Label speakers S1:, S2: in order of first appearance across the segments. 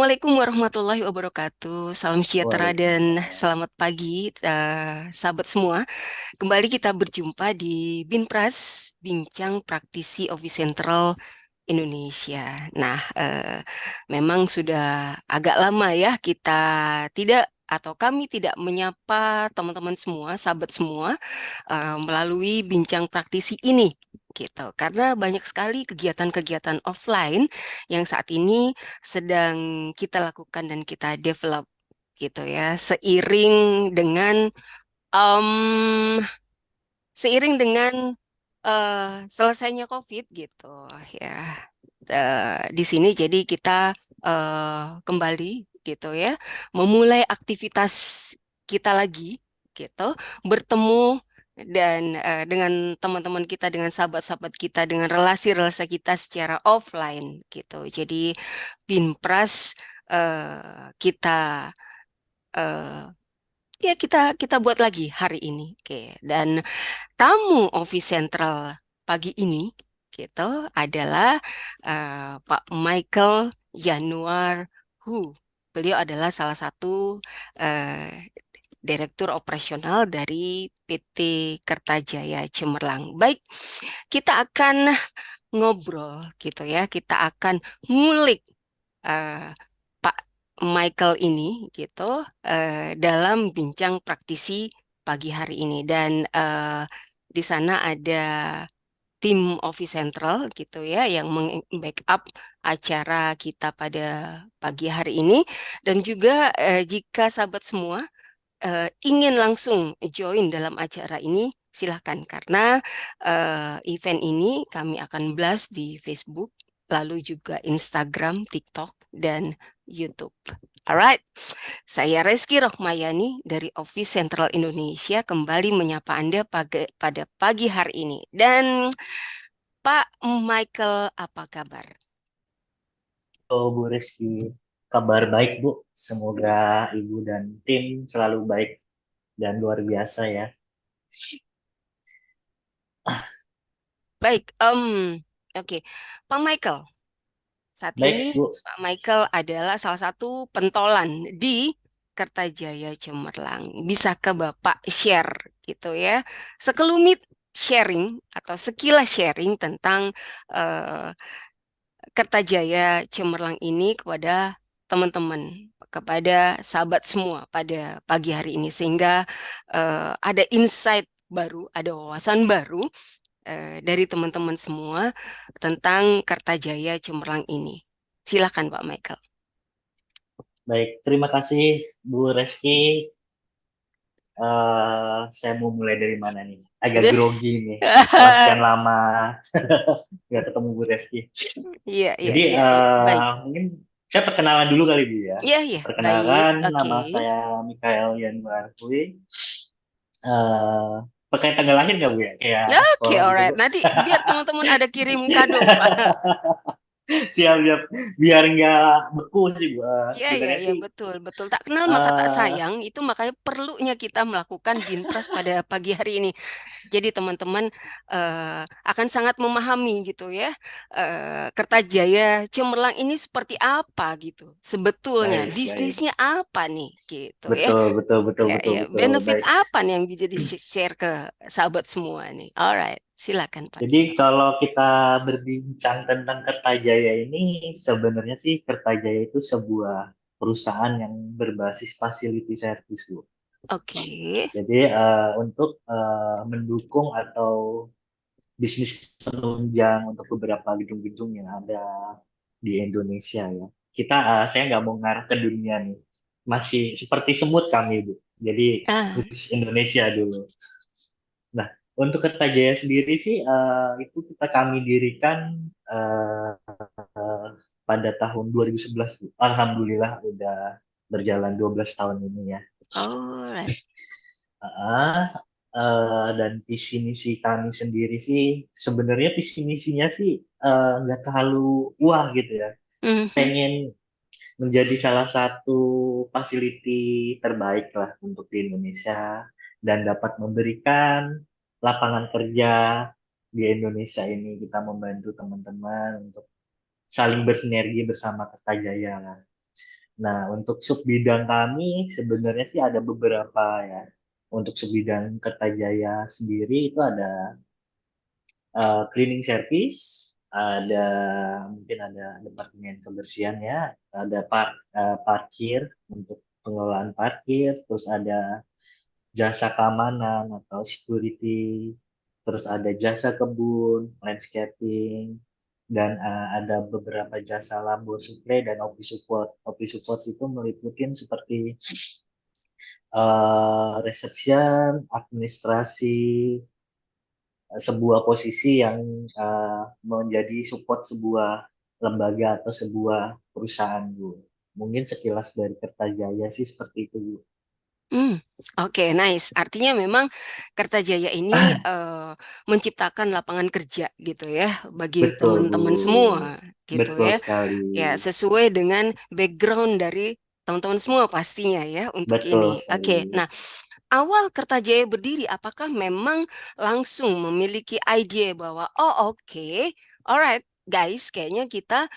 S1: Assalamualaikum warahmatullahi wabarakatuh. Salam sejahtera dan
S2: Waalaikumsalam.
S1: selamat pagi, sahabat semua. Kembali kita berjumpa di Binpras, Bincang Praktisi Office Central Indonesia. Nah, memang sudah agak lama ya kita tidak atau kami tidak menyapa teman-teman semua, sahabat semua melalui bincang praktisi ini gitu. Karena banyak sekali kegiatan-kegiatan offline yang saat ini sedang kita lakukan dan kita develop gitu ya. Em, seiring dengan selesainya COVID gitu ya. Di sini jadi kita kembali gitu ya, memulai aktivitas kita lagi gitu, bertemu dan dengan teman-teman kita, dengan sahabat-sahabat kita, dengan relasi-relasi kita secara offline gitu. Jadi Binpras kita eh, ya kita buat lagi hari ini. Oke. Dan tamu Office Central pagi ini gitu adalah Pak Michael Yanuar Hu. Beliau adalah salah satu eh, Direktur Operasional dari PT Kertajaya Cemerlang. Baik, kita akan ngobrol gitu ya. Kita akan ngulik eh, Pak Michael ini gitu dalam bincang praktisi pagi hari ini dan di sana ada tim Office Central gitu ya yang meng-backup acara kita pada pagi hari ini dan juga jika sahabat semua ingin langsung join dalam acara ini, silahkan. Karena event ini kami akan blast di Facebook, lalu juga Instagram, TikTok, dan YouTube. Alright, saya Reski Rohmayani dari Office Central Indonesia kembali menyapa Anda pada pagi hari ini. Dan Pak Michael, apa kabar?
S2: Halo Bu Rizky, kabar baik Bu. Semoga Ibu dan tim selalu baik dan luar biasa ya.
S1: Baik, oke. Pak Michael, saat
S2: Baik
S1: ini
S2: Bu,
S1: Pak Michael adalah salah satu pentolan di Kertajaya Cemerlang. Bisa ke Bapak share gitu ya, sekelumit sharing atau sekilas sharing tentang eh, Kertajaya Cemerlang ini kepada teman-teman, kepada sahabat semua pada pagi hari ini sehingga ada insight baru, ada wawasan baru dari teman-teman semua tentang Kertajaya Cemerlang ini. Silakan Pak Michael.
S2: baik. Terima kasih Bu Rizky. Saya mau mulai dari mana nih? Agak grogi nih, setelah sekian lama nggak ketemu Bu Rizky.
S1: Iya, iya,
S2: Jadi
S1: iya, iya. Baik.
S2: mungkin saya perkenalan dulu kali Bu ya.
S1: Iya, iya, baik.
S2: Perkenalkan,
S1: Oke.
S2: nama saya Mikael Yanuar Hui. Eh, pakai tanggal lahir nggak Bu ya? Kayak anak
S1: Oke,
S2: sekolah gitu
S1: alright.
S2: Bu.
S1: Nanti biar teman-teman ada kirim kado, Pak.
S2: Siap, siap. Biar nggak beku sih,
S1: Iya, iya,
S2: sebenarnya
S1: iya,
S2: sih.
S1: betul, betul. Tak kenal maka tak
S2: eh
S1: sayang. Itu makanya perlunya kita melakukan Binpras pada pagi hari ini. Jadi teman-teman akan sangat memahami gitu ya, Kertajaya Cemerlang ini seperti apa gitu. Sebetulnya
S2: baik, baik.
S1: bisnisnya apa nih gitu ya.
S2: Betul, betul, betul,
S1: Ya,
S2: betul,
S1: ya.
S2: betul.
S1: Benefit
S2: Baik.
S1: apa nih yang bisa di-share ke sahabat semua nih. Alright, silakan Pak.
S2: Jadi kalau kita berbincang tentang Kertajaya ini, sebenarnya sih Kertajaya itu sebuah perusahaan yang berbasis facility service, Bu.
S1: Oke.
S2: Jadi untuk mendukung atau bisnis penunjang untuk beberapa gedung-gedung yang ada di Indonesia ya. Saya nggak mau ngarah ke dunia nih. Masih seperti semut kami, Bu. Jadi
S1: Ah,
S2: khusus Indonesia dulu. Nah, untuk Kertajaya sendiri sih itu kami dirikan eh, pada tahun 2011, Bu. Alhamdulillah udah berjalan 12 tahun ini ya.
S1: alright.
S2: Ah, dan visi misi kami sendiri sih sebenarnya visi misinya sih nggak terlalu wah gitu ya.
S1: Mhm.
S2: Pengen menjadi salah satu fasiliti terbaik lah untuk di Indonesia dan dapat memberikan lapangan kerja di Indonesia ini. Kita membantu teman-teman untuk saling bersinergi bersama Kertajaya lah. Nah, untuk sub bidang kami sebenarnya sih ada beberapa ya. Untuk sub bidang Kertajaya sendiri itu ada cleaning service, ada mungkin ada departemen kebersihan ya, ada parkir untuk pengelolaan parkir, terus ada jasa keamanan atau security, terus ada jasa kebun, landscaping, dan ada beberapa jasa labor supply dan office support. Office support itu meliputi seperti reception, administrasi, sebuah posisi yang menjadi support sebuah lembaga atau sebuah perusahaan, Bu. Mungkin sekilas dari Kertajaya sih seperti itu, Bu.
S1: Hmm, oke, nice. Artinya memang Kertajaya ini menciptakan lapangan kerja gitu ya bagi
S2: Betul, Bu.
S1: teman-teman semua gitu
S2: Betul
S1: ya.
S2: sekali.
S1: Ya, sesuai dengan background dari teman-teman semua pastinya ya untuk
S2: Betul
S1: ini.
S2: sekali.
S1: Oke, nah awal Kertajaya berdiri, apakah memang langsung memiliki ide bahwa oh oke, alright guys, kayaknya kita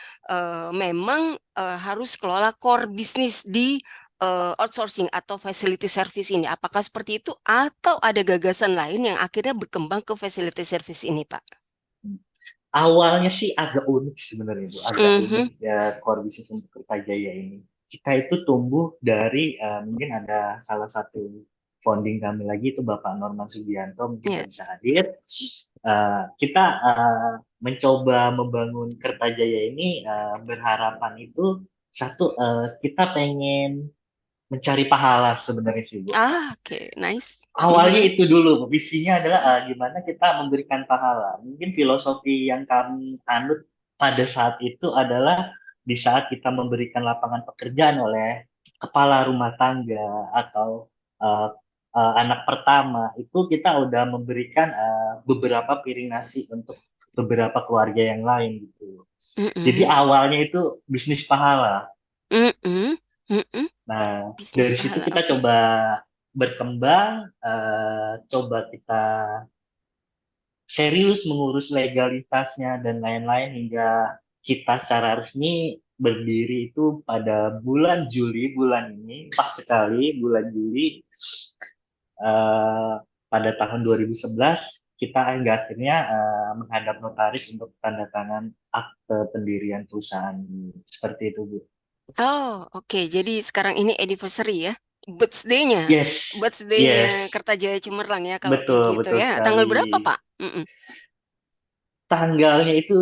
S1: memang harus kelola core bisnis di outsourcing atau facility service ini. Apakah seperti itu atau ada gagasan lain yang akhirnya berkembang ke facility service ini, Pak?
S2: Awalnya sih agak unik sebenarnya, Bu. Agak unik
S1: Mhm,
S2: ya core bisnis untuk Kertajaya ini. Kita itu tumbuh dari mungkin ada salah satu founding kami lagi itu Bapak Norman Sugianto mungkin
S1: ya.
S2: nggak bisa hadir. Kita mencoba membangun Kertajaya ini berharapan itu satu kita pengen mencari pahala sebenarnya sih Bu.
S1: Ah, oke, nice.
S2: Awalnya
S1: Mhm,
S2: itu dulu visinya adalah gimana kita memberikan pahala. Mungkin filosofi yang kami anut pada saat itu adalah di saat kita memberikan lapangan pekerjaan oleh kepala rumah tangga atau uh, anak pertama itu kita udah memberikan beberapa piring nasi untuk beberapa keluarga yang lain gitu. Jadi
S1: mhm,
S2: awalnya itu bisnis pahala.
S1: mhm, mhm.
S2: Nah,
S1: Bisnis
S2: dari situ
S1: pahala,
S2: kita
S1: oke.
S2: coba berkembang, coba kita serius mengurus legalitasnya dan lain-lain hingga kita secara resmi berdiri itu pada bulan Juli bulan ini, pas sekali bulan Juli eh, pada tahun 2011 kita hingga akhirnya menghadap notaris untuk tanda tangan akte pendirian perusahaan ini. Seperti itu, Bu.
S1: Oh, oke. Jadi sekarang ini anniversary ya. Birthday-nya.
S2: Yes,
S1: Birthday-nya
S2: yes,
S1: Kertajaya Cemerlang ya kalau kayak
S2: betul,
S1: gitu
S2: betul
S1: ya.
S2: sekali.
S1: Tanggal berapa, Pak? Mm-mm.
S2: Tanggalnya itu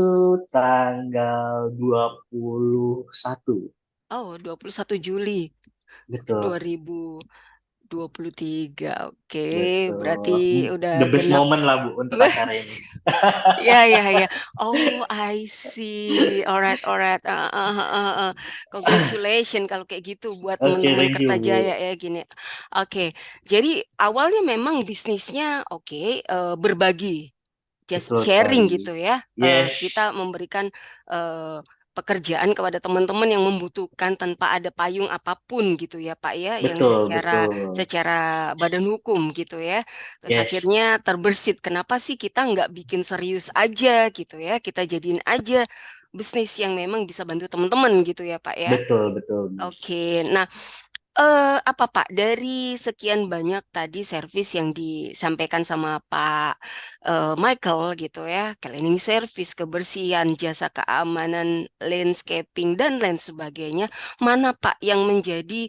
S2: tanggal 21.
S1: Oh, 21 Juli dua
S2: Betul,
S1: ribu dua puluh tiga. Oke, berarti
S2: betul.
S1: udah
S2: The best
S1: genap.
S2: moment lah Bu untuk acara ini.
S1: Ya, ya, ya. Oh, I see. Alright, alright. Congratulations kalau kayak gitu buat
S2: Oke,
S1: teman-teman
S2: thank you
S1: Kertajaya
S2: Bu.
S1: ya gini. Oke, jadi awalnya memang bisnisnya oke, berbagi, just
S2: Betul
S1: sharing
S2: sekali.
S1: gitu ya.
S2: Yes,
S1: Kita memberikan eh, pekerjaan kepada teman-teman yang membutuhkan tanpa ada payung apapun gitu ya Pak ya, yang
S2: betul,
S1: secara
S2: betul.
S1: secara badan hukum gitu ya. Terus
S2: Yes,
S1: akhirnya terbersit, kenapa sih kita nggak bikin serius aja gitu ya? Kita jadiin aja bisnis yang memang bisa bantu teman-teman gitu ya Pak ya.
S2: betul, betul Bu.
S1: Oke, nah apa Pak, dari sekian banyak tadi servis yang disampaikan sama Pak Michael gitu ya, cleaning service, kebersihan, jasa keamanan, landscaping, dan lain sebagainya, mana Pak yang menjadi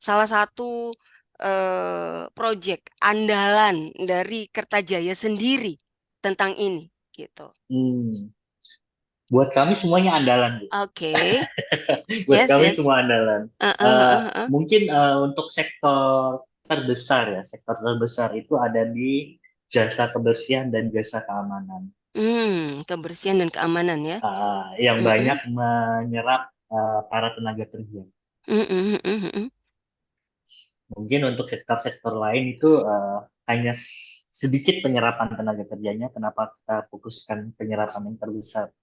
S1: salah satu proyek andalan dari Kertajaya sendiri tentang ini gitu?
S2: Hmm. Buat kami semuanya andalan Bu.
S1: Oke,
S2: Buat
S1: yes,
S2: kami
S1: yes.
S2: semua andalan. Mungkin untuk sektor terbesar ya, sektor terbesar itu ada di jasa kebersihan dan jasa keamanan.
S1: Kebersihan dan keamanan ya.
S2: Yang banyak
S1: Mm-mm.
S2: menyerap para tenaga kerja.
S1: Mm-mm, mm-mm, mm-mm.
S2: Mungkin untuk sektor-sektor lain itu hanya sedikit penyerapan tenaga kerjanya. Kenapa kita fokuskan penyerapan yang terbesar?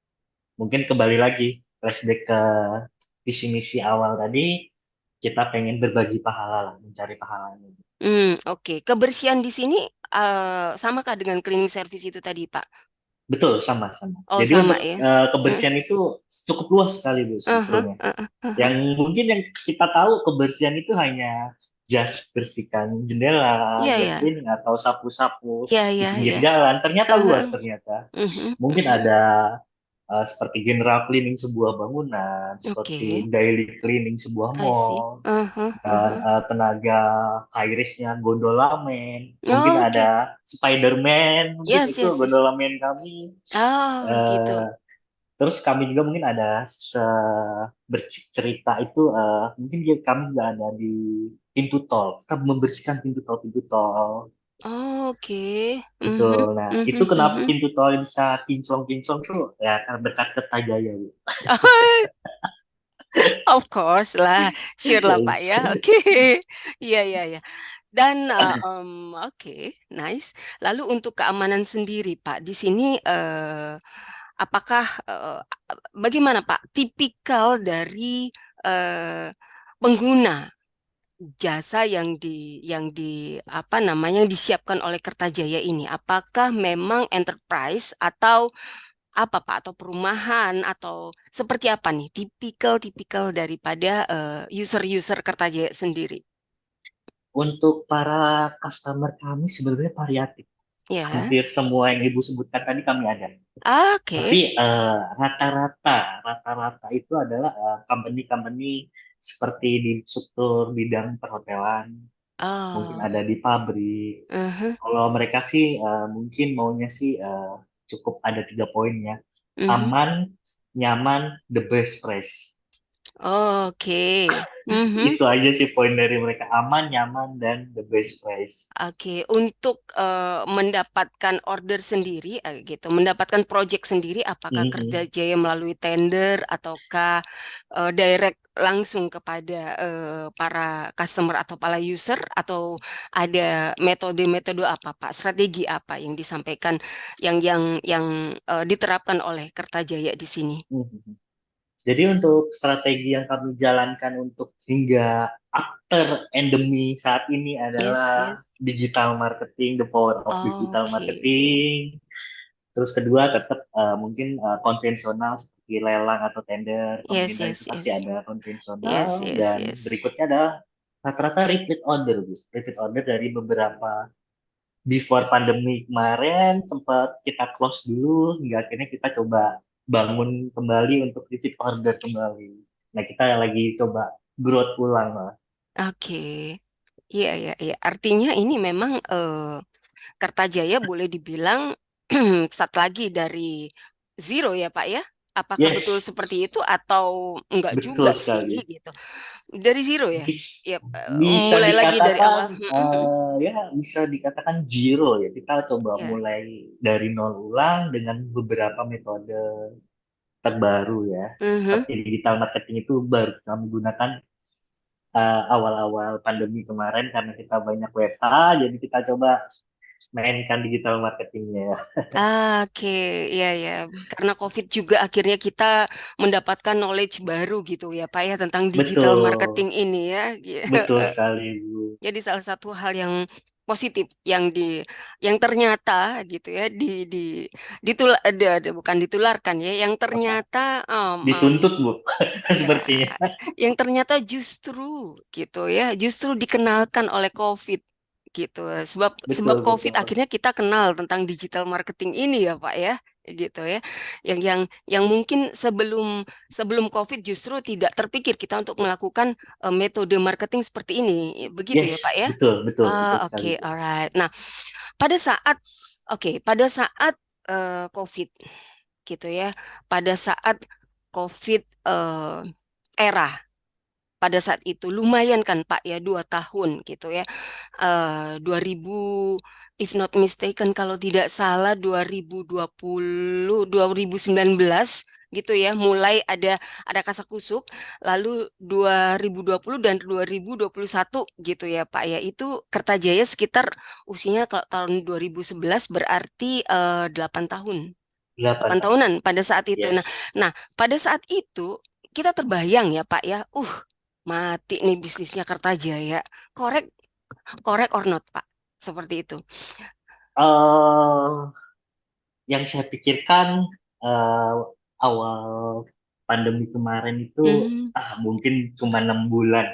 S2: Mungkin kembali lagi flashback ke visi misi awal tadi, kita pengen berbagi pahala lah, mencari pahalanya.
S1: Oke. Kebersihan di sini samakah dengan cleaning service itu tadi, Pak?
S2: Betul, sama-sama.
S1: Oh,
S2: Jadi
S1: sama
S2: untuk
S1: ya. Hmm.
S2: kebersihan itu cukup luas sekali Bu
S1: Aha,
S2: sebetulnya.
S1: aha, aha.
S2: Yang mungkin yang kita tahu kebersihan itu hanya just bersihkan jendela,
S1: Iya
S2: just
S1: ya.
S2: cleaning atau sapu-sapu
S1: Iya
S2: di
S1: iya
S2: pinggir
S1: iya.
S2: jalan. Ternyata
S1: Aha,
S2: luas ternyata.
S1: mhm,
S2: Mungkin
S1: mhm.
S2: ada seperti general cleaning sebuah bangunan,
S1: Oke,
S2: seperti daily cleaning sebuah
S1: I see.
S2: mall,
S1: Aha,
S2: dan
S1: aha.
S2: tenaga high-risknya gondolamen. Mungkin
S1: Oke.
S2: ada Spider-Man, mungkin
S1: Yes,
S2: itu
S1: yes, yes.
S2: gondolamen kami.
S1: Oh, gitu.
S2: Eh, Terus kami juga mungkin ada bercerita itu mungkin kami juga ada di pintu tol. Kita membersihkan pintu tol
S1: Oke.
S2: betul.
S1: Mhm,
S2: Nah, itu
S1: mhm,
S2: kenapa
S1: mhm.
S2: pintu tol bisa kinclong-kinclong tuh ya karena berkat Kertajaya, Bu.
S1: Of course lah, sure lah Pak ya. Oke, iya iya iya. Dan oke, nice. Lalu untuk keamanan sendiri Pak, di sini apakah bagaimana Pak? Tipikal dari eh, pengguna jasa yang di apa namanya yang disiapkan oleh Kertajaya ini? Apakah memang enterprise atau apa Pak, atau perumahan atau seperti apa nih tipikal-tipikal daripada user-user Kertajaya sendiri?
S2: Untuk para customer kami sebenarnya variatif.
S1: Ya,
S2: Hampir semua yang Ibu sebutkan tadi kami ada.
S1: oke.
S2: Tapi rata-rata itu adalah company-company seperti di struktur bidang perhotelan, mungkin
S1: Oh,
S2: ada di pabrik.
S1: mhm,
S2: Kalau mereka sih mungkin maunya sih cukup ada 3 poin ya.
S1: mhm.
S2: Aman, nyaman, the best price.
S1: Oke, mhm.
S2: Itu aja sih poin dari mereka. Aman, nyaman, dan the best price.
S1: Oke, untuk mendapatkan order sendiri, gitu, mendapatkan project sendiri, apakah
S2: Mhm.
S1: Kerjajaya melalui tender ataukah direct langsung kepada para customer atau para user, atau ada metode-metode apa, Pak? Strategi apa yang disampaikan, yang diterapkan oleh Kertajaya di sini?
S2: Mhm. Jadi untuk strategi yang kami jalankan untuk hingga after endemi saat ini
S1: Yes,
S2: adalah
S1: yes.
S2: digital marketing, the power of digital
S1: Oke.
S2: marketing. Terus kedua tetap mungkin konvensional seperti lelang atau tender,
S1: Yes,
S2: pemerintah itu
S1: yes,
S2: pasti
S1: yes.
S2: ada
S1: Yes,
S2: konvensional
S1: yes,
S2: dan
S1: yes.
S2: berikutnya adalah rata-rata repeat order, Bu. Repeat order dari beberapa before pandemi kemarin sempat kita close dulu hingga akhirnya kita coba bangun kembali untuk repeat order kembali. Nah, kita lagi coba growth ulang lah.
S1: Oke. Iya, iya, iya. Artinya ini memang Kertajaya boleh dibilang saat lagi dari zero ya, Pak ya? Apakah betul
S2: Yes,
S1: seperti itu atau enggak
S2: betul
S1: juga sih
S2: sekali.
S1: gitu? Dari zero ya?
S2: Bis-
S1: Ya,
S2: Bisa
S1: mulai lagi dari
S2: dikatakan
S1: awal.
S2: ya bisa dikatakan zero ya. Kita coba
S1: Ya.
S2: mulai dari nol ulang dengan beberapa metode terbaru ya.
S1: Mhm.
S2: Seperti digital marketing itu baru kami gunakan awal-awal pandemi kemarin karena kita banyak WFH, jadi kita coba mainkan digital marketingnya.
S1: Oke, iya ya. Karena COVID juga akhirnya kita mendapatkan knowledge baru gitu ya, Pak ya, tentang digital marketing
S2: Betul,
S1: ini ya.
S2: betul sekali, Bu.
S1: Jadi salah satu hal yang positif yang ternyata gitu ya bukan ditularkan ya, yang ternyata
S2: Dituntut, Bu,
S1: ya
S2: sepertinya.
S1: yang ternyata justru gitu ya, justru dikenalkan oleh COVID gitu. Sebab sebab
S2: Betul,
S1: COVID
S2: betul.
S1: akhirnya kita kenal tentang digital marketing ini ya, Pak ya. Gitu ya. Yang mungkin sebelum sebelum COVID justru tidak terpikir kita untuk melakukan metode marketing seperti ini. Begitu
S2: Yes,
S1: ya, Pak ya?
S2: betul, betul, betul
S1: Ah,
S2: sekali,
S1: oke,
S2: Bu.
S1: alright. Nah, pada saat pada saat COVID gitu ya, pada saat COVID era pada saat itu lumayan kan Pak ya 2 tahun gitu ya. 2000 if not mistaken kalau tidak salah 2020 2019 gitu ya mulai ada kasakusuk, lalu 2020 dan 2021 gitu ya Pak ya, itu Kertajaya sekitar usianya kalau tahun 2011 berarti 8 tahun,
S2: 8
S1: 8
S2: tahun.
S1: tahunan pada saat itu. Nah,
S2: Yes.
S1: nah pada saat itu kita terbayang ya Pak ya, mati nih bisnisnya Kertajaya. Korek, korek or not Pak, seperti itu.
S2: eh yang saya pikirkan eh, awal pandemi kemarin itu
S1: Mhm.
S2: mungkin cuma 6 bulan.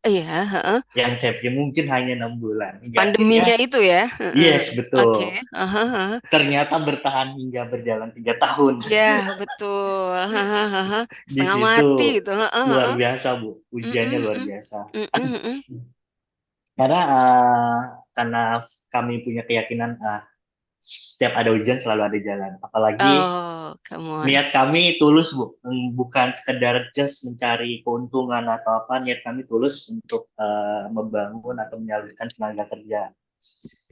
S1: Iya, heeh.
S2: Yang saya pikir mungkin hanya 6 bulan. Hingga akhirnya,
S1: Pandeminya itu ya. Heeh.
S2: yes
S1: Oke.
S2: betul.
S1: Aha, aha.
S2: Ternyata bertahan hingga berjalan 3 tahun.
S1: Ya, betul. Haha, haha.
S2: Di
S1: Setengah
S2: situ
S1: mati itu. Heeh,
S2: luar
S1: heeh.
S2: biasa Bu, ujiannya
S1: Mm-mm,
S2: luar
S1: mm-mm.
S2: biasa.
S1: Mm-mm, mm-mm.
S2: Karena karena kami punya keyakinan setiap ada ujian selalu ada jalan. Apalagi
S1: Oh, come on.
S2: niat kami tulus Bu, bukan sekedar just mencari keuntungan atau apa. Niat kami tulus untuk membangun atau menyalurkan tenaga kerja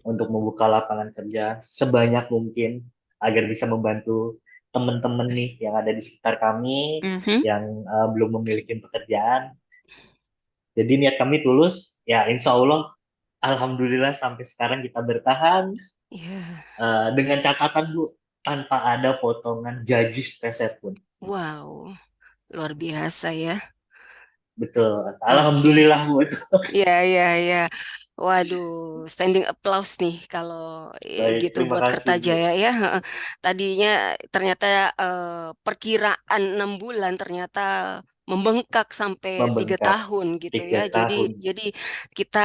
S2: untuk membuka lapangan kerja sebanyak mungkin agar bisa membantu teman-teman nih yang ada di sekitar kami
S1: Mhm.
S2: yang belum memiliki pekerjaan. Jadi niat kami tulus, ya insya Allah, alhamdulillah sampai sekarang kita bertahan
S1: Ya,
S2: dengan catatan Bu, tanpa ada potongan gaji sepeser pun.
S1: wow, luar biasa ya.
S2: Betul,
S1: Oke.
S2: alhamdulillah Bu itu.
S1: Ya, ya, ya. Waduh, standing applause nih kalau
S2: Baik,
S1: gitu
S2: terima
S1: buat
S2: kasih Bu.
S1: Kertajaya ya. Heeh. Tadinya ternyata perkiraan 6 bulan ternyata membengkak sampai tiga
S2: Membengkak
S1: tahun gitu ya.
S2: tiga
S1: Jadi
S2: tahun.
S1: jadi kita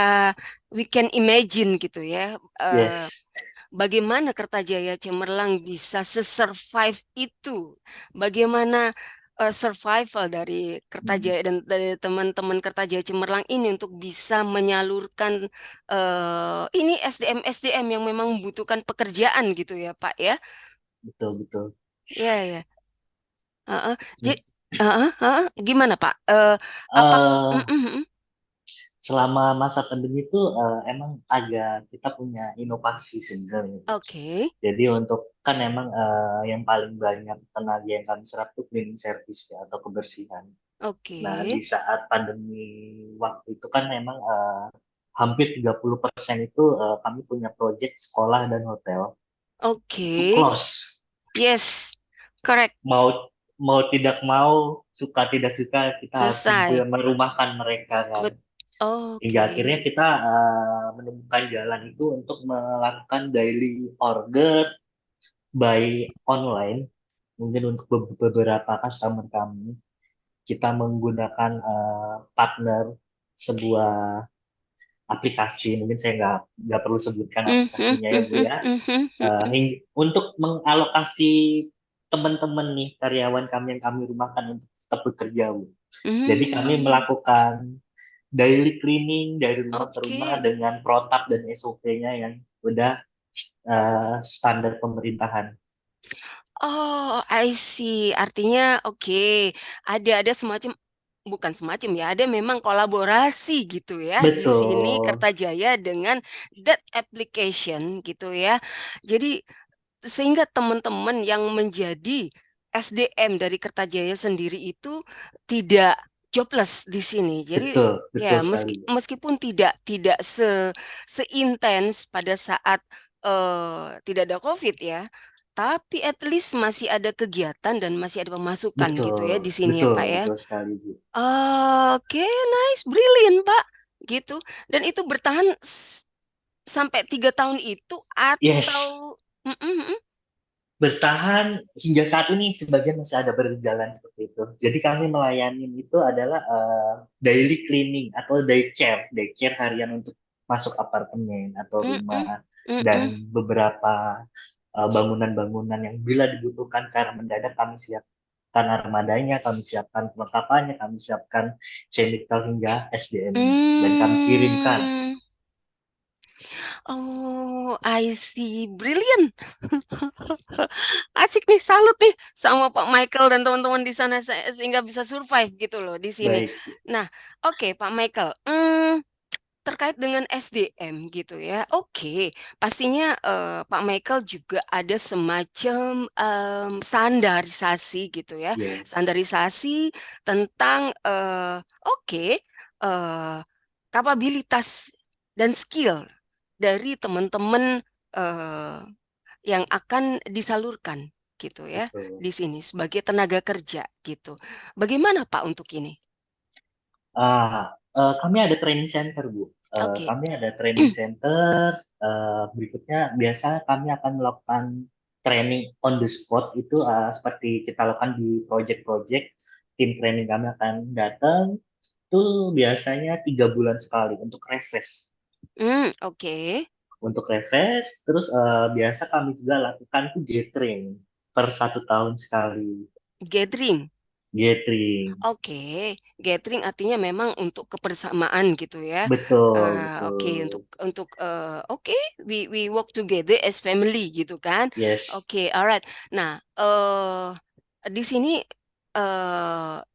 S1: we can imagine gitu ya. eh,
S2: Yes,
S1: Bagaimana Kertajaya Cemerlang bisa se-survive itu? Bagaimana survival dari Kertajaya dan dari teman-teman Kertajaya Cemerlang ini untuk bisa menyalurkan ini SDM-SDM yang memang membutuhkan pekerjaan gitu ya, Pak ya?
S2: betul betul.
S1: Ya, ya. Heeh. Jadi, gimana, Pak? Apa? Mm,
S2: eh
S1: mm, mm.
S2: Selama masa pandemi itu emang agak kita punya inovasi sebenarnya.
S1: Oke,
S2: Jadi untuk kan emang yang paling banyak tenaga yang kami serap itu cleaning service ya, atau kebersihan. Nah,
S1: oke,
S2: di saat pandemi waktu itu kan memang hampir 30% itu kami punya project sekolah dan hotel itu
S1: oke.
S2: close.
S1: Yes, correct.
S2: Mau mau tidak mau, suka tidak suka kita harus
S1: Selesai.
S2: merumahkan mereka kan.
S1: Bet
S2: Hingga
S1: Oke.
S2: akhirnya kita menemukan jalan itu untuk melakukan daily order by online. Mungkin untuk beberapa customer kami, kita menggunakan partner sebuah aplikasi. Mungkin saya nggak perlu sebutkan
S1: Mhm,
S2: aplikasinya ya Bu
S1: mhm,
S2: ya.
S1: mhm, mhm,
S2: Untuk mengalokasi teman-teman nih karyawan kami yang kami rumahkan untuk tetap bekerja Bu. Jadi kami
S1: hmm,
S2: melakukan daily cleaning dari rumah ke rumah
S1: oke.
S2: dengan protap dan SOP-nya yang udah standar pemerintahan.
S1: Oh, I see. Artinya oke. Ada semacam bukan semacam ya, ada memang kolaborasi gitu ya di sini
S2: Betul,
S1: Kertajaya dengan that application gitu ya. Jadi sehingga teman-teman yang menjadi SDM dari Kertajaya sendiri itu tidak jobless di sini. Jadi
S2: betul, betul
S1: ya
S2: sekali.
S1: meskipun tidak seintens pada saat tidak ada COVID ya, tapi at least masih ada kegiatan dan masih ada pemasukan gitu ya
S2: Betul,
S1: di sini ya
S2: betul,
S1: Pak ya.
S2: betul sekali, Bu.
S1: Oke, nice, brilliant Pak. Gitu. Dan itu bertahan sampai 3 tahun itu
S2: Yes,
S1: atau mm, mm, mm.
S2: bertahan hingga saat ini sebagian masih ada berjalan seperti itu. Jadi kami melayani itu adalah daily cleaning atau day care harian untuk masuk apartemen atau
S1: Mm-mm,
S2: rumah dan
S1: mm-mm,
S2: beberapa bangunan-bangunan yang bila dibutuhkan secara mendadak kami siapkan armadanya, kami siapkan perlengkapannya, kami siapkan chemical hingga SDM-nya dan kami kirimkan.
S1: mm. Oh, I see. Brilliant. Asik nih, salut nih sama Pak Michael dan teman-teman di sana sehingga bisa survive gitu loh di sini.
S2: Baik,
S1: Nah, oke Pak Michael. Terkait dengan SDM gitu ya. Oke, pastinya Pak Michael juga ada semacam standarisasi gitu ya.
S2: yes,
S1: Standarisasi tentang oke eh, kapabilitas dan skill dari teman-teman eh, yang akan disalurkan gitu ya
S2: betul.
S1: di sini sebagai tenaga kerja gitu. Bagaimana Pak untuk ini?
S2: Kami ada training center, Bu.
S1: Oke.
S2: Kami ada training center. Berikutnya, biasa kami akan melakukan training on the spot itu seperti kita lakukan di project-project, tim training kami akan datang itu biasanya 3 bulan sekali untuk refresh.
S1: Oke.
S2: Untuk refresh, terus biasa kami juga lakukan tuh gathering per 1 tahun sekali.
S1: Gathering.
S2: Gathering,
S1: Oke, gathering artinya memang untuk kebersamaan gitu ya.
S2: betul,
S1: Oke,
S2: betul.
S1: oke, we work together as family gitu kan.
S2: Yes.
S1: Oke, alright. Nah, di sini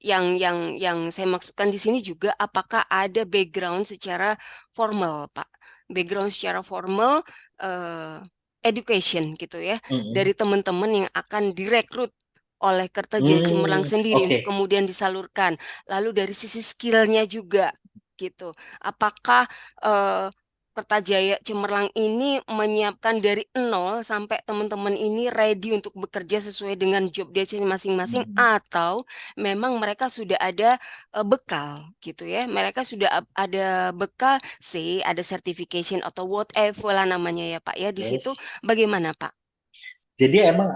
S1: yang saya maksudkan di sini juga apakah ada background secara formal, Pak? Background secara formal eh, education gitu ya dari
S2: Mm-mm.
S1: teman-teman yang akan direkrut oleh Kertajaya Cemerlang sendiri
S2: Oke.
S1: untuk kemudian disalurkan. Lalu dari sisi skillnya juga gitu. Apakah eh, Kertajaya Cemerlang ini menyiapkan dari nol sampai teman-teman ini ready untuk bekerja sesuai dengan job desk masing-masing
S2: Mm-mm.
S1: atau memang mereka sudah ada bekal gitu ya. Mereka sudah ada bekal, say ada certification atau whatever lah namanya ya Pak ya. Di situ
S2: Yes.
S1: bagaimana Pak?
S2: Jadi emang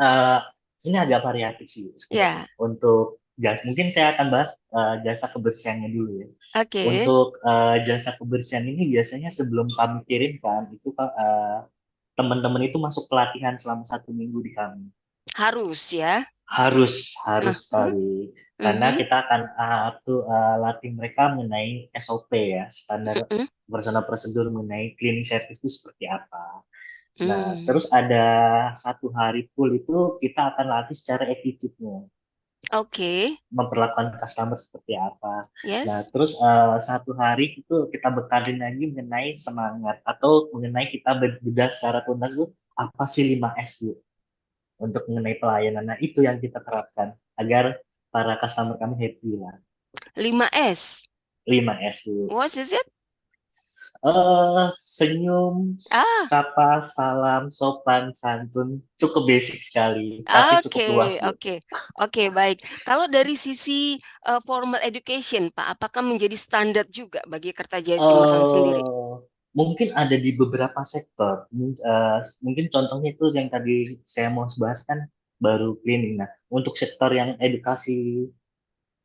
S2: ini agak variatif sih sebenarnya.
S1: Ya,
S2: Untuk jasa, mungkin saya akan bahas jasa kebersihannya dulu ya.
S1: oke.
S2: Untuk jasa kebersihan ini biasanya sebelum kami kirimkan itu teman-teman itu masuk pelatihan selama 1 minggu di kami.
S1: Harus ya.
S2: Harus harus
S1: Mhm,
S2: sekali karena
S1: mhm,
S2: kita akan latih mereka mengenai SOP ya, standar
S1: mhm,
S2: personal prosedur mengenai cleaning service itu seperti apa. Nah,
S1: hmm.
S2: terus ada 1 hari full itu kita akan latih secara attitude-nya,
S1: Oke,
S2: memperlakukan customer seperti apa. Nah,
S1: yes.
S2: terus 1 hari itu kita bekalin lagi mengenai semangat atau mengenai kita berbeda secara tuntas itu apa sih 5S Bu untuk mengenai pelayanan. Nah, itu yang kita terapkan agar para customer kami happy lah.
S1: 5S.
S2: 5S Bu.
S1: What is it?
S2: Senyum,
S1: Ah,
S2: sapa, salam, sopan, santun, cukup basic sekali, tapi
S1: oke,
S2: cukup luas, Bu.
S1: oke, oke, baik. Kalau dari sisi formal education, Pak, apakah menjadi standar juga bagi Kertajaya Cemerlang sendiri?
S2: eh Mungkin ada di beberapa sektor. Mungkin contohnya itu yang tadi saya mau bahas kan baru cleaning. Nah, untuk sektor yang edukasi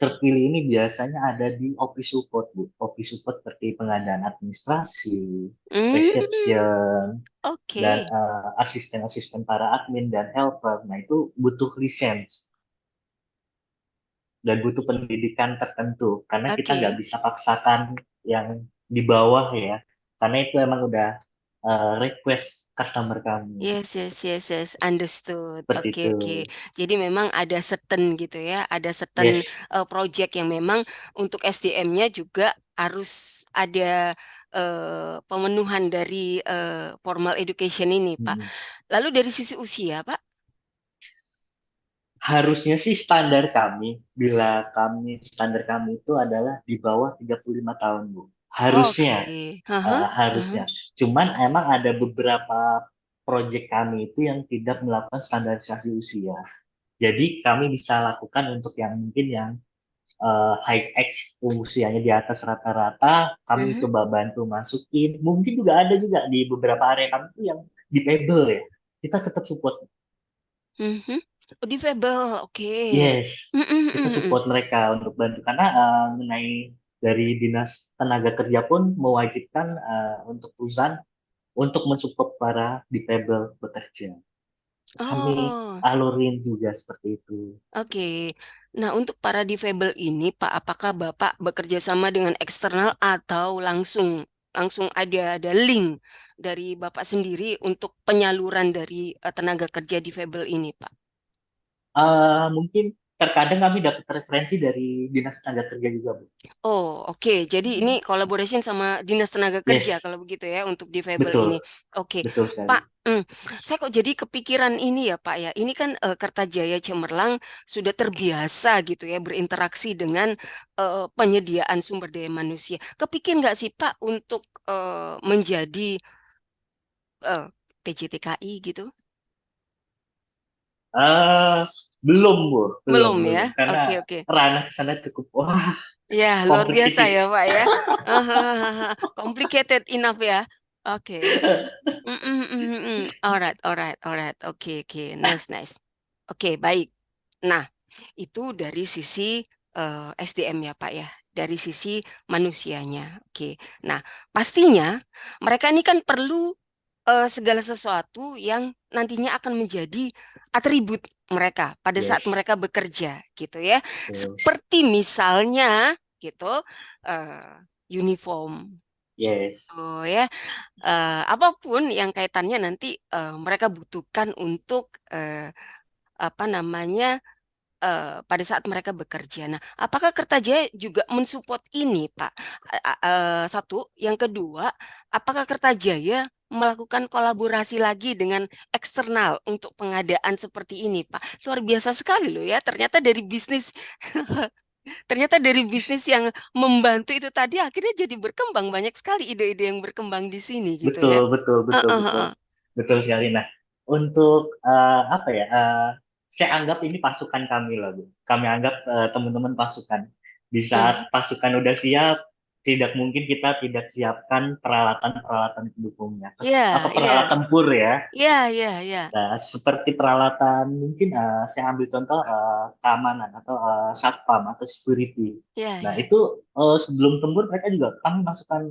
S2: terpilih ini biasanya ada di office support, Bu. Office support seperti pengadaan administrasi,
S1: Hmm,
S2: reception, dan
S1: oke,
S2: asisten-asisten para admin dan helper. Nah, itu butuh lisensi dan butuh pendidikan tertentu karena kita nggak
S1: oke.
S2: bisa paksakan yang di bawah ya, karena itu emang udah request customer kami
S1: Yes, yes, yes, yes, understood.
S2: seperti
S1: Oke,
S2: itu.
S1: oke. Jadi memang ada certain gitu ya, ada certain
S2: Yes.
S1: project yang memang untuk SDM-nya juga harus ada pemenuhan dari formal education ini, Pak.
S2: Mm.
S1: Lalu dari sisi usia, Pak?
S2: Harusnya sih standar kami, bila standar kami itu adalah di bawah 35 tahun, Bu. Harusnya,
S1: Oke. Haha,
S2: harusnya.
S1: haha.
S2: Cuman emang ada beberapa proyek kami itu yang tidak melakukan standarisasi usia. Jadi kami bisa lakukan untuk yang mungkin yang high X usianya di atas rata-rata, kami
S1: Mhm,
S2: coba bantu masukin. Mungkin juga ada juga di beberapa area kami tuh yang difabel ya. Kita tetap support.
S1: mhm. Oh, difabel, oke.
S2: Yes,
S1: Mhm,
S2: kita
S1: mhm, mhm.
S2: support mereka untuk bantu karena mengenai dari dinas tenaga kerja pun mewajibkan untuk perusahaan untuk mensupport para difabel bekerja. Kami
S1: Oh.
S2: alurin juga seperti itu.
S1: Oke. Nah, untuk para difabel ini, Pak, apakah Bapak bekerja sama dengan eksternal atau langsung langsung ada link dari Bapak sendiri untuk penyaluran dari tenaga kerja difabel ini, Pak?
S2: Mungkin terkadang kami dapat referensi dari dinas tenaga kerja juga, Bu.
S1: Oh, oke. Jadi ini
S2: Hmm.
S1: collaboration sama Dinas Tenaga Kerja
S2: Yes,
S1: kalau begitu ya untuk difabel ini.
S2: betul,
S1: Oke.
S2: betul sekali.
S1: Pak, saya kok jadi kepikiran ini ya, Pak ya. Ini kan Kertajaya Cemerlang sudah terbiasa gitu ya berinteraksi dengan penyediaan sumber daya manusia. Kepikir nggak sih, Pak, untuk menjadi eh, PJTKI gitu?
S2: Ah, belum, Bu, belum,
S1: Belum
S2: belum,
S1: ya?
S2: karena
S1: Oke, oke.
S2: ranah ke sana cukup wah
S1: Ya, luar biasa
S2: complicated.
S1: ya, Pak ya. Complicated enough ya. Oke. Mm, mm, mm, mm, mm. Alright, alright, alright. Oke, oke. Nice, nice. Oke, baik. Nah, itu dari sisi SDM ya, Pak ya. Dari sisi manusianya. Oke. Nah, pastinya mereka ini kan perlu segala sesuatu yang nantinya akan menjadi atribut mereka pada saat
S2: Yes,
S1: mereka bekerja, gitu ya.
S2: betul.
S1: Seperti misalnya, gitu, uniform.
S2: Yes,
S1: Oh ya, apapun yang kaitannya nanti mereka butuhkan untuk apa namanya pada saat mereka bekerja. Nah, apakah Kertajaya juga mensupport ini, Pak? Satu, yang kedua, apakah Kertajaya melakukan kolaborasi lagi dengan eksternal untuk pengadaan seperti ini, Pak? Luar biasa sekali loh ya. Ternyata dari bisnis, ternyata dari bisnis yang membantu itu tadi akhirnya jadi berkembang banyak sekali ide-ide yang berkembang di sini gitu
S2: betul,
S1: ya.
S2: betul, betul,
S1: Heeh,
S2: betul,
S1: heeh.
S2: betul sekali. Nah, untuk apa ya? Saya anggap ini pasukan kami lah, Bu. Kami anggap teman-teman pasukan. Di saat
S1: Hmm.
S2: pasukan udah siap, tidak mungkin kita tidak siapkan peralatan-peralatan pendukungnya. Apa
S1: Ya, ya,
S2: peralatan pur ya?
S1: ya, ya, ya,
S2: Nah, seperti peralatan mungkin saya ambil contoh keamanan atau satpam atau security.
S1: ya,
S2: Nah,
S1: ya.
S2: itu sebelum tembur mereka juga kami masukkan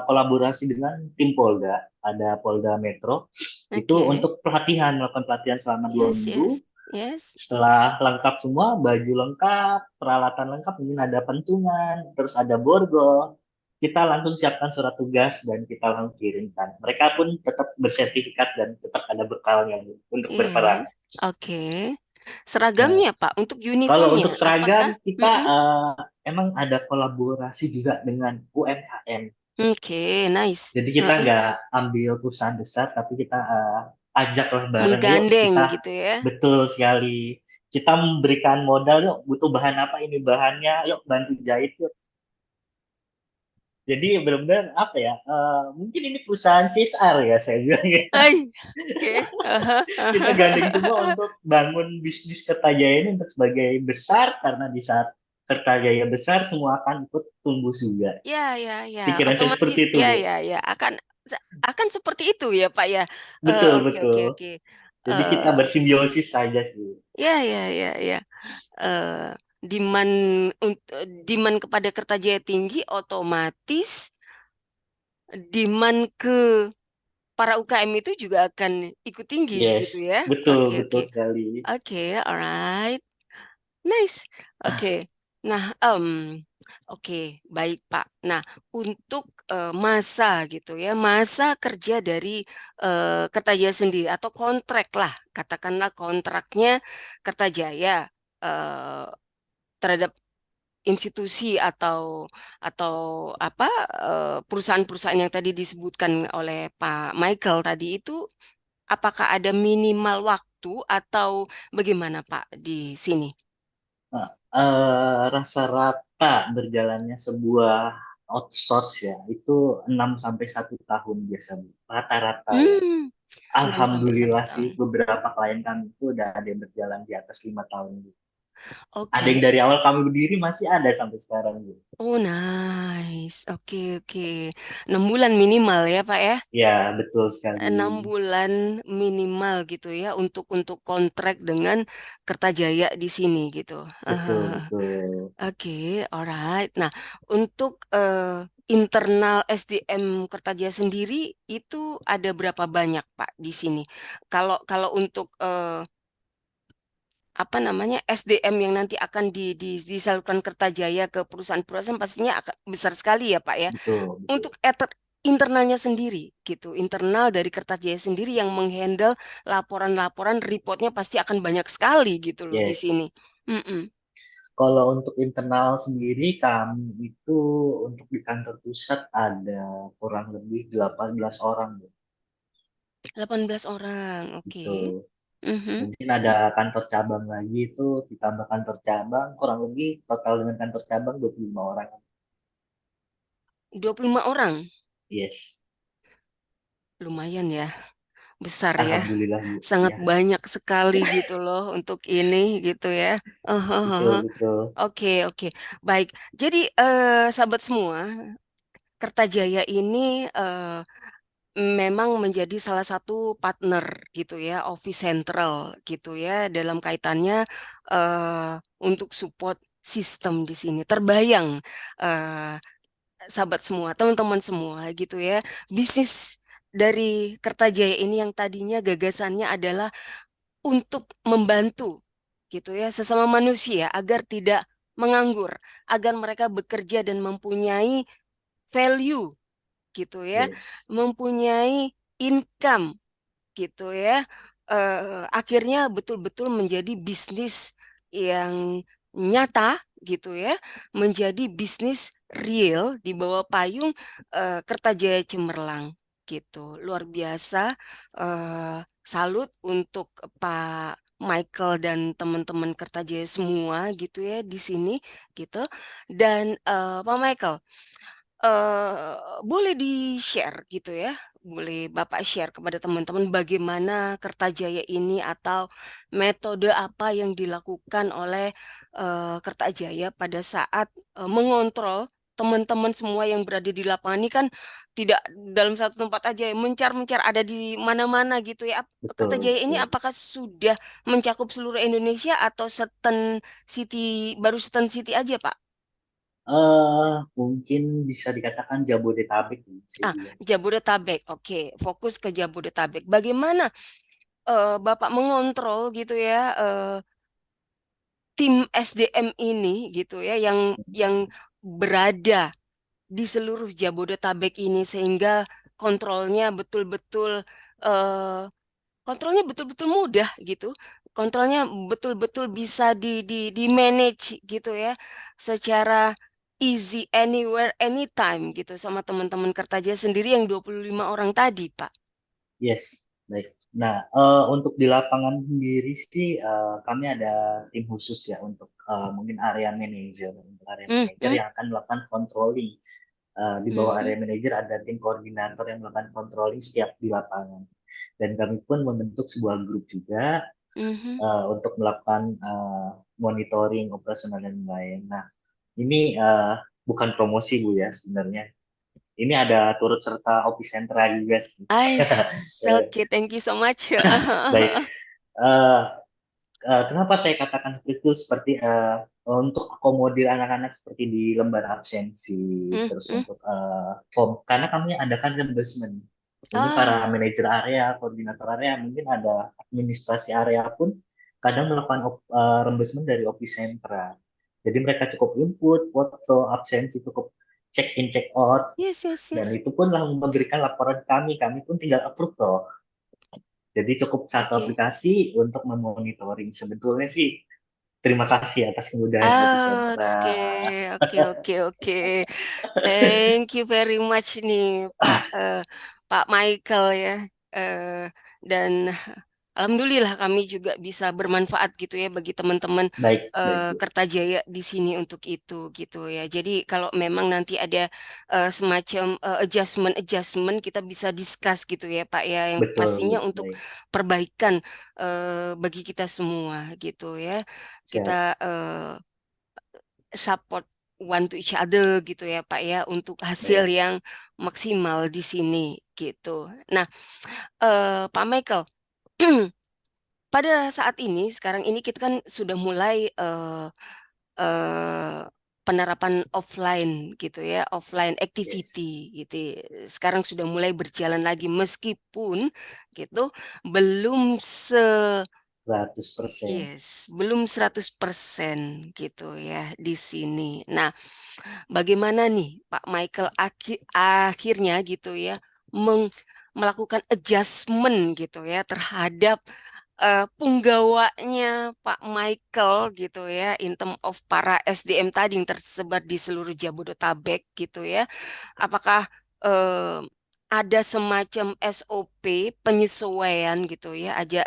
S2: kolaborasi dengan tim Polda, ada Polda Metro itu
S1: Oke.
S2: untuk pelatihan, melakukan pelatihan selama dua
S1: Yes,
S2: minggu.
S1: yes, yes.
S2: Setelah lengkap semua, baju lengkap, peralatan lengkap, mungkin ada pentungan, terus ada borgol, kita langsung siapkan surat tugas dan kita langsung kirimkan. Mereka pun tetap bersertifikat dan tetap ada bekalnya untuk berperang.
S1: Yes. Oke.
S2: Nah,
S1: Seragamnya, Pak, untuk
S2: kalau untuk
S1: uniformnya,
S2: seragam,
S1: apakah?
S2: kita
S1: Mm-mm.
S2: emang ada kolaborasi juga dengan UMKM.
S1: Oke, nice.
S2: Jadi kita
S1: Heeh.
S2: nggak ambil perusahaan besar, tapi kita ajaklah bareng, yuk
S1: Menggandeng
S2: kita
S1: gitu ya.
S2: betul sekali. Kita memberikan modal, yuk butuh bahan apa ini bahannya, yuk bantu jahit yuk. Jadi benar-benar apa ya? Mungkin ini perusahaan CSR ya saya bilang ya.
S1: Hai. Oke. Aha,
S2: Kita
S1: aha.
S2: gandeng semua untuk bangun bisnis Kertajaya ini untuk sebagai besar karena di saat Kertajaya besar semua akan ikut tumbuh juga.
S1: Ya, ya, ya.
S2: Pikiran saya
S1: Otomatis
S2: seperti itu,
S1: ya,
S2: Bu.
S1: ya, ya. Akan seperti itu ya, Pak ya.
S2: Betul,
S1: Oke, oke,
S2: betul.
S1: oke.
S2: Jadi kita
S1: Eh,
S2: bersimbiosis saja sih.
S1: ya, ya, ya, ya. eh demand demand kepada Kertajaya tinggi, otomatis demand ke para UKM itu juga akan ikut tinggi
S2: Yes,
S1: gitu ya.
S2: betul,
S1: Oke, oke.
S2: betul sekali.
S1: Oke, alright. Nice. Oke. Nah, oke, baik Pak. Nah, untuk masa gitu ya, masa kerja dari Kertajaya sendiri atau kontrak lah, katakanlah kontraknya Kertajaya eh, terhadap institusi atau apa perusahaan-perusahaan yang tadi disebutkan oleh Pak Michael tadi itu apakah ada minimal waktu atau bagaimana Pak di sini?
S2: Nah, rasa-rata berjalannya sebuah outsource ya, itu 6 sampai 1 tahun biasa, Bu. Rata-rata ya.
S1: Hmm, 6 sampai 1
S2: Alhamdulillah sih
S1: tahun.
S2: beberapa klien kami itu udah ada yang berjalan di atas 5 tahun. Bu. Ada
S1: Oke.
S2: yang dari awal kami berdiri masih ada sampai sekarang. Bu.
S1: Oh, nice. Oke, oke. 6 bulan minimal ya, Pak ya?
S2: Ya, betul sekali.
S1: 6 bulan minimal gitu ya untuk kontrak dengan Kertajaya di sini gitu.
S2: Betul, betul.
S1: Oke, alright. Nah, untuk internal SDM Kertajaya sendiri itu ada berapa banyak, Pak, di sini? Kalau kalau untuk apa namanya SDM yang nanti akan disalurkan Kertajaya ke perusahaan-perusahaan pastinya akan besar sekali ya, Pak ya.
S2: Betul, betul.
S1: Untuk internalnya sendiri gitu, internal dari Kertajaya sendiri yang menghandle laporan-laporan, reportnya pasti akan banyak sekali gitu loh di
S2: Yes.
S1: sini. Mm-mm.
S2: Kalau untuk internal sendiri, kami itu untuk di kantor pusat ada kurang lebih 18 orang. Bu.
S1: 18 orang, oke.
S2: Gitu.
S1: Mhm.
S2: Mungkin ada kantor cabang lagi itu ditambah kantor cabang, kurang lebih total dengan kantor cabang 25 orang.
S1: 25 orang,
S2: Yes.
S1: lumayan ya, besar ya.
S2: Alhamdulillah, Bu.
S1: Sangat
S2: Ya,
S1: banyak sekali gitu loh untuk ini gitu ya.
S2: betul, betul.
S1: Oke, oke. Baik. Jadi sahabat semua, Kertajaya ini memang menjadi salah satu partner gitu ya, office central gitu ya, dalam kaitannya untuk support sistem di sini. Terbayang eh, sahabat semua, teman-teman semua gitu ya, bisnis dari Kertajaya ini yang tadinya gagasannya adalah untuk membantu gitu ya sesama manusia agar tidak menganggur, agar mereka bekerja dan mempunyai value gitu ya,
S2: Yes,
S1: mempunyai income gitu ya. Akhirnya betul-betul menjadi bisnis yang nyata gitu ya, menjadi bisnis real di bawah payung Kertajaya Cemerlang gitu. Luar biasa. Salut untuk Pak Michael dan teman-teman Kertajaya semua gitu ya di sini gitu. Dan Pak Michael, boleh di-share gitu ya, boleh Bapak share kepada teman-teman bagaimana Kertajaya ini atau metode apa yang dilakukan oleh Kertajaya pada saat mengontrol teman-teman semua yang berada di lapangan ini kan tidak dalam satu tempat aja ya, mencar-mencar ada di mana-mana gitu ya.
S2: betul,
S1: Kertajaya ini
S2: betul.
S1: apakah sudah mencakup seluruh Indonesia atau City baru Seten City aja, Pak?
S2: Mungkin bisa dikatakan Jabodetabek sih
S1: Ah,
S2: dia.
S1: Jabodetabek. Oke, fokus ke Jabodetabek. Bagaimana Bapak mengontrol gitu ya tim SDM ini gitu ya yang berada di seluruh Jabodetabek ini sehingga kontrolnya betul-betul eh, kontrolnya betul-betul mudah gitu. Kontrolnya betul-betul bisa di manage gitu ya secara easy anywhere anytime gitu sama teman-teman Kertaja sendiri yang 25 orang tadi, Pak.
S2: Yes, baik. Nah, untuk di lapangan sendiri sih kami ada tim khusus ya untuk mungkin area manager. Untuk area
S1: Hmm,
S2: manager
S1: hmm,
S2: yang akan melakukan controlling. Di bawah
S1: mhm,
S2: area manager ada tim koordinator yang melakukan controlling setiap di lapangan. Dan kami pun membentuk sebuah grup juga
S1: mhm.
S2: untuk melakukan monitoring operasional dan lain. Nah, ini bukan promosi Bu ya sebenarnya. Ini ada turut serta Opicentra juga sih.
S1: Okay, thank you so much.
S2: Baik. Eh, Kenapa saya katakan seperti itu? Seperti untuk akomodir anak-anak seperti di lembar absensi,
S1: Hmm,
S2: terus
S1: hmm.
S2: untuk form. Karena kami adakan reimbursement. Mungkin para
S1: Ah,
S2: manajer area, koordinator area, mungkin ada administrasi area pun kadang melakukan reimbursement dari Opicentra. Jadi mereka cukup input, foto, absensi, cukup check in, check out,
S1: yes, yes,
S2: dan
S1: yes.
S2: itu pun lah memberikan laporan kami pun tinggal approve toh. Jadi cukup satu
S1: Oke.
S2: aplikasi untuk memonitoring. Sebetulnya sih terima kasih atas kemudahan
S1: Ah,
S2: Opicentra.
S1: oke, oke, oke, oke. Thank you very much nih, Pak Michael ya. Eh, dan Alhamdulillah kami juga bisa bermanfaat gitu ya bagi teman-teman
S2: Baik, baik Bu.
S1: Kertajaya di sini untuk itu gitu ya. Jadi kalau memang nanti ada semacam adjustment kita bisa discuss gitu ya Pak ya. Yang
S2: Betul
S1: pastinya
S2: Bu.
S1: untuk
S2: Baik,
S1: perbaikan bagi kita semua gitu ya. Kita
S2: siap.
S1: support one to each other gitu ya Pak ya untuk hasil
S2: Baik,
S1: yang maksimal di sini gitu. Nah, Pak Michael, pada saat ini sekarang ini kita kan sudah mulai eh, penerapan offline gitu ya, offline
S2: yes.
S1: activity gitu. Sekarang sudah mulai berjalan lagi meskipun gitu belum
S2: 100%.
S1: belum 100% gitu ya di sini. Nah, bagaimana nih Pak Michael akhirnya gitu ya melakukan adjustment gitu ya terhadap punggawanya Pak Michael gitu ya in term of para SDM tadi yang tersebar di seluruh Jabodetabek gitu ya. Apakah eh, ada semacam SOP penyesuaian gitu ya aja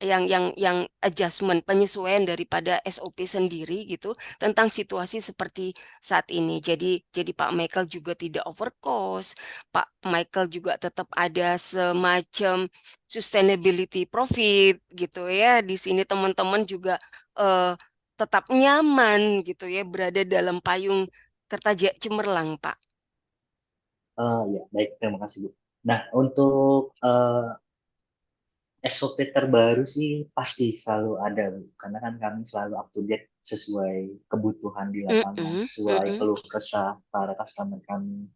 S1: yang adjustment penyesuaian daripada SOP sendiri gitu tentang situasi seperti saat ini. Jadi Pak Michael juga tidak overcost. Pak Michael juga tetap ada semacam sustainability profit gitu ya. Di sini teman-teman juga eh, tetap nyaman gitu ya berada dalam payung Kertajaya Cemerlang, Pak.
S2: Ya, baik. Terima kasih Bu. Nah, untuk SOP terbaru sih pasti selalu ada, Bu. Karena kan kami selalu up to date sesuai kebutuhan di lapangan,
S1: Mm-mm,
S2: sesuai
S1: mm-mm,
S2: keluh kesah para customer kami.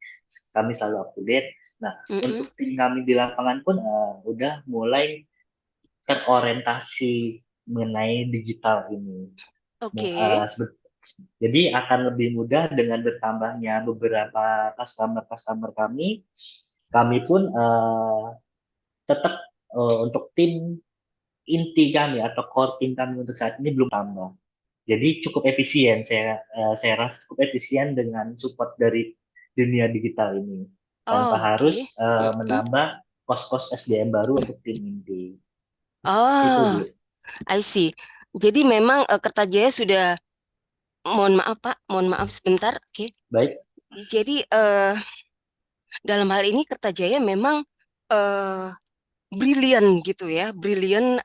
S2: Kami selalu up to date. Nah,
S1: mm-mm.
S2: untuk tim kami di lapangan pun udah mulai terorientasi mengenai digital ini.
S1: Oke.
S2: Jadi akan lebih mudah dengan bertambahnya beberapa customer-customer kami. Kami pun tetap untuk tim inti kami atau core tim kami untuk saat ini belum tambah. Jadi cukup efisien, saya rasa cukup efisien dengan support dari dunia digital ini tanpa
S1: Oh,
S2: harus
S1: oke. Mm-mm.
S2: menambah kos-kos SDM baru untuk tim inti. Seperti itu, Bu.
S1: Oh, I see. Jadi memang Kertajaya sudah, mohon maaf Pak, mohon maaf sebentar. Oke.
S2: Baik,
S1: Jadi dalam hal ini Kertajaya memang eh, brilian gitu ya, brilian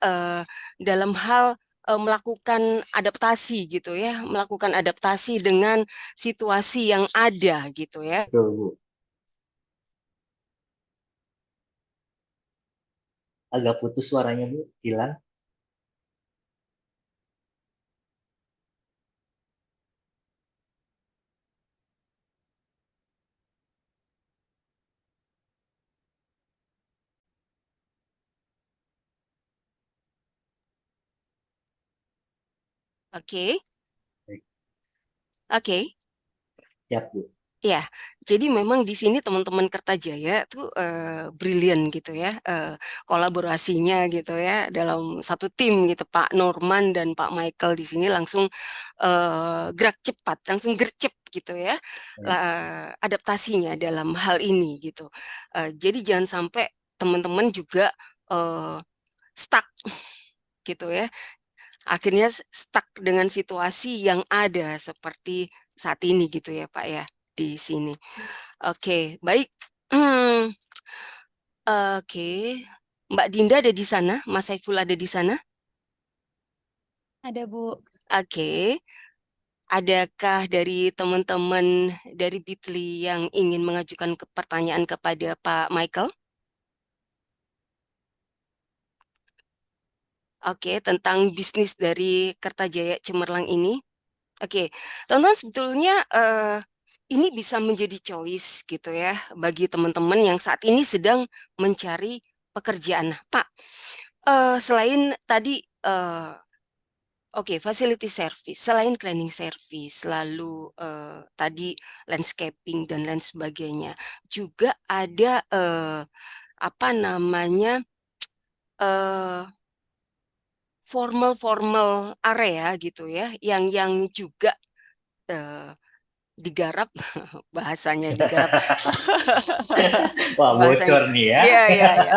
S1: dalam hal melakukan adaptasi gitu ya, melakukan adaptasi dengan situasi yang ada gitu ya.
S2: betul, Bu. Agak putus suaranya, Bu. Hilang.
S1: Oke,
S2: Baik,
S1: oke.
S2: siap, Bu.
S1: Ya, jadi memang di sini teman-teman Kertajaya tuh brilian gitu ya, kolaborasinya gitu ya dalam satu tim gitu. Pak Norman dan Pak Michael di sini langsung gerak cepat, langsung gercep gitu ya,
S2: Baik.
S1: adaptasinya dalam hal ini gitu. Jadi jangan sampai teman-teman juga eh, stuck gitu ya. Akhirnya stuck dengan situasi yang ada seperti saat ini gitu ya Pak ya di sini. Oke, baik. Hmm, oke. Mbak Dinda ada di sana, Mas Saiful ada di sana.
S3: Ada Bu.
S1: Oke. Adakah dari teman-teman dari Bitly yang ingin mengajukan pertanyaan kepada Pak Michael? Oke, tentang bisnis dari Kertajaya Cemerlang ini. Oke, teman-teman sebetulnya ini bisa menjadi choice gitu ya bagi teman-teman yang saat ini sedang mencari pekerjaan. Nah, Pak, selain tadi oke, facility service, selain cleaning service, lalu tadi landscaping dan lain sebagainya, juga ada apa namanya eh formal-formal area gitu ya, yang juga eh, digarap bahasanya digarap
S2: Wah,
S1: bahasanya
S2: bocor nih ya.
S1: ya ya ya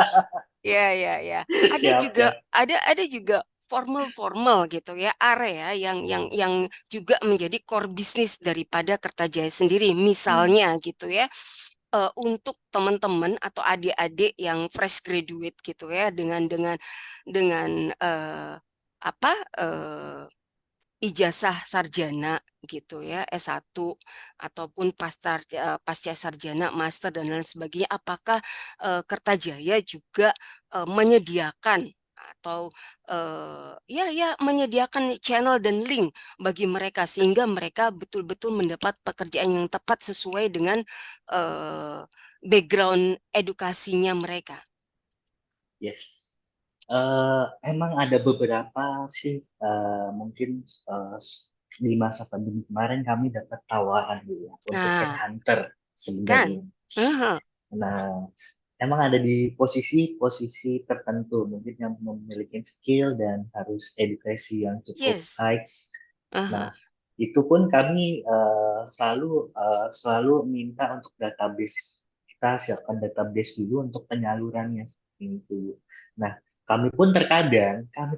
S1: ya ya ya ada
S2: Siap,
S1: juga
S2: siap.
S1: ada juga formal gitu ya area yang juga menjadi core bisnis daripada Kertajaya sendiri
S2: Hmm,
S1: misalnya gitu ya untuk teman-teman atau adik-adik yang fresh graduate gitu ya dengan apa ijazah sarjana gitu ya, S1 ataupun pasca sarjana, master dan lain sebagainya, apakah Kertajaya juga menyediakan atau ya menyediakan channel dan link bagi mereka sehingga mereka betul-betul mendapat pekerjaan yang tepat sesuai dengan eh, background edukasinya mereka.
S2: yes. Eh, Emang ada beberapa sih, mungkin eh, di masa pandemi kemarin kami dapat tawaran gitu ya untuk
S1: Nah,
S2: headhunter
S1: kan?
S2: sebenarnya.
S1: Aha,
S2: Nah, emang ada di posisi-posisi tertentu, mungkin yang memiliki skill dan harus edukasi yang cukup
S1: yes.
S2: high. Nah,
S1: Aha.
S2: itu pun kami selalu minta untuk database. Kita siapkan database dulu untuk penyalurannya seperti itu. Nah, kami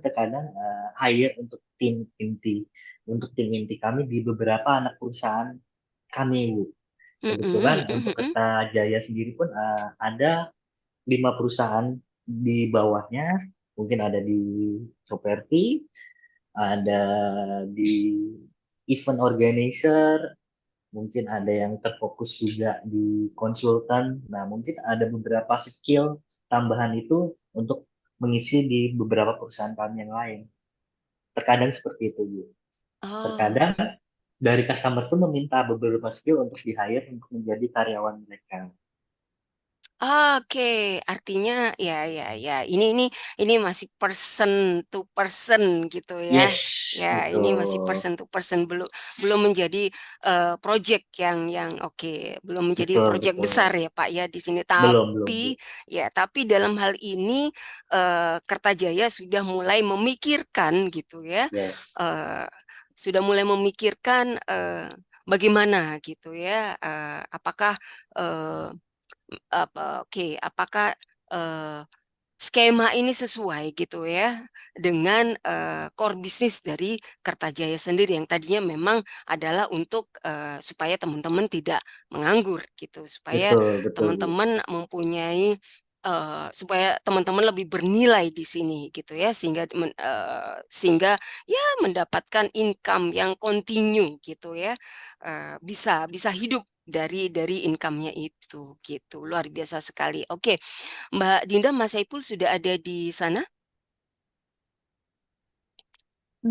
S2: terkadang hire untuk tim inti. Untuk tim inti kami di beberapa anak perusahaan kami, Bu. Kebetulan
S1: Mm-mm,
S2: untuk
S1: mm-mm.
S2: Kertajaya sendiri pun ada 5 perusahaan di bawahnya. Mungkin ada di properti, ada di event organizer, mungkin ada yang terfokus juga di konsultan. Nah, mungkin ada beberapa skill tambahan itu untuk mengisi di beberapa perusahaan kami yang lain. Terkadang seperti itu, Bu.
S1: Oh.
S2: Terkadang dari customer pun meminta beberapa skill untuk di-hire untuk menjadi karyawan mereka.
S1: Oke, artinya ya ya ya ini masih person to person gitu ya.
S2: Yes,
S1: Ya, ini masih
S2: betul.
S1: person to person, belum belum menjadi project yang oke, belum menjadi
S2: Betul,
S1: project
S2: betul.
S1: besar ya Pak ya di sini.
S2: Belum, Bu.
S1: Tapi dalam hal ini Kertajaya sudah mulai memikirkan gitu ya.
S2: Yes.
S1: eh, sudah mulai memikirkan bagaimana gitu ya. Apakah eh, apakah eh, skema ini sesuai gitu ya dengan core bisnis dari Kertajaya sendiri yang tadinya memang adalah untuk supaya teman-teman tidak menganggur gitu, supaya
S2: Betul, betul, Bu.
S1: teman-teman mempunyai supaya teman-teman lebih bernilai di sini gitu ya, sehingga ya mendapatkan income yang continue gitu ya, bisa bisa hidup dari income-nya itu gitu, luar biasa sekali. Oke, Mbak Dinda, Mas Saipul sudah ada di sana?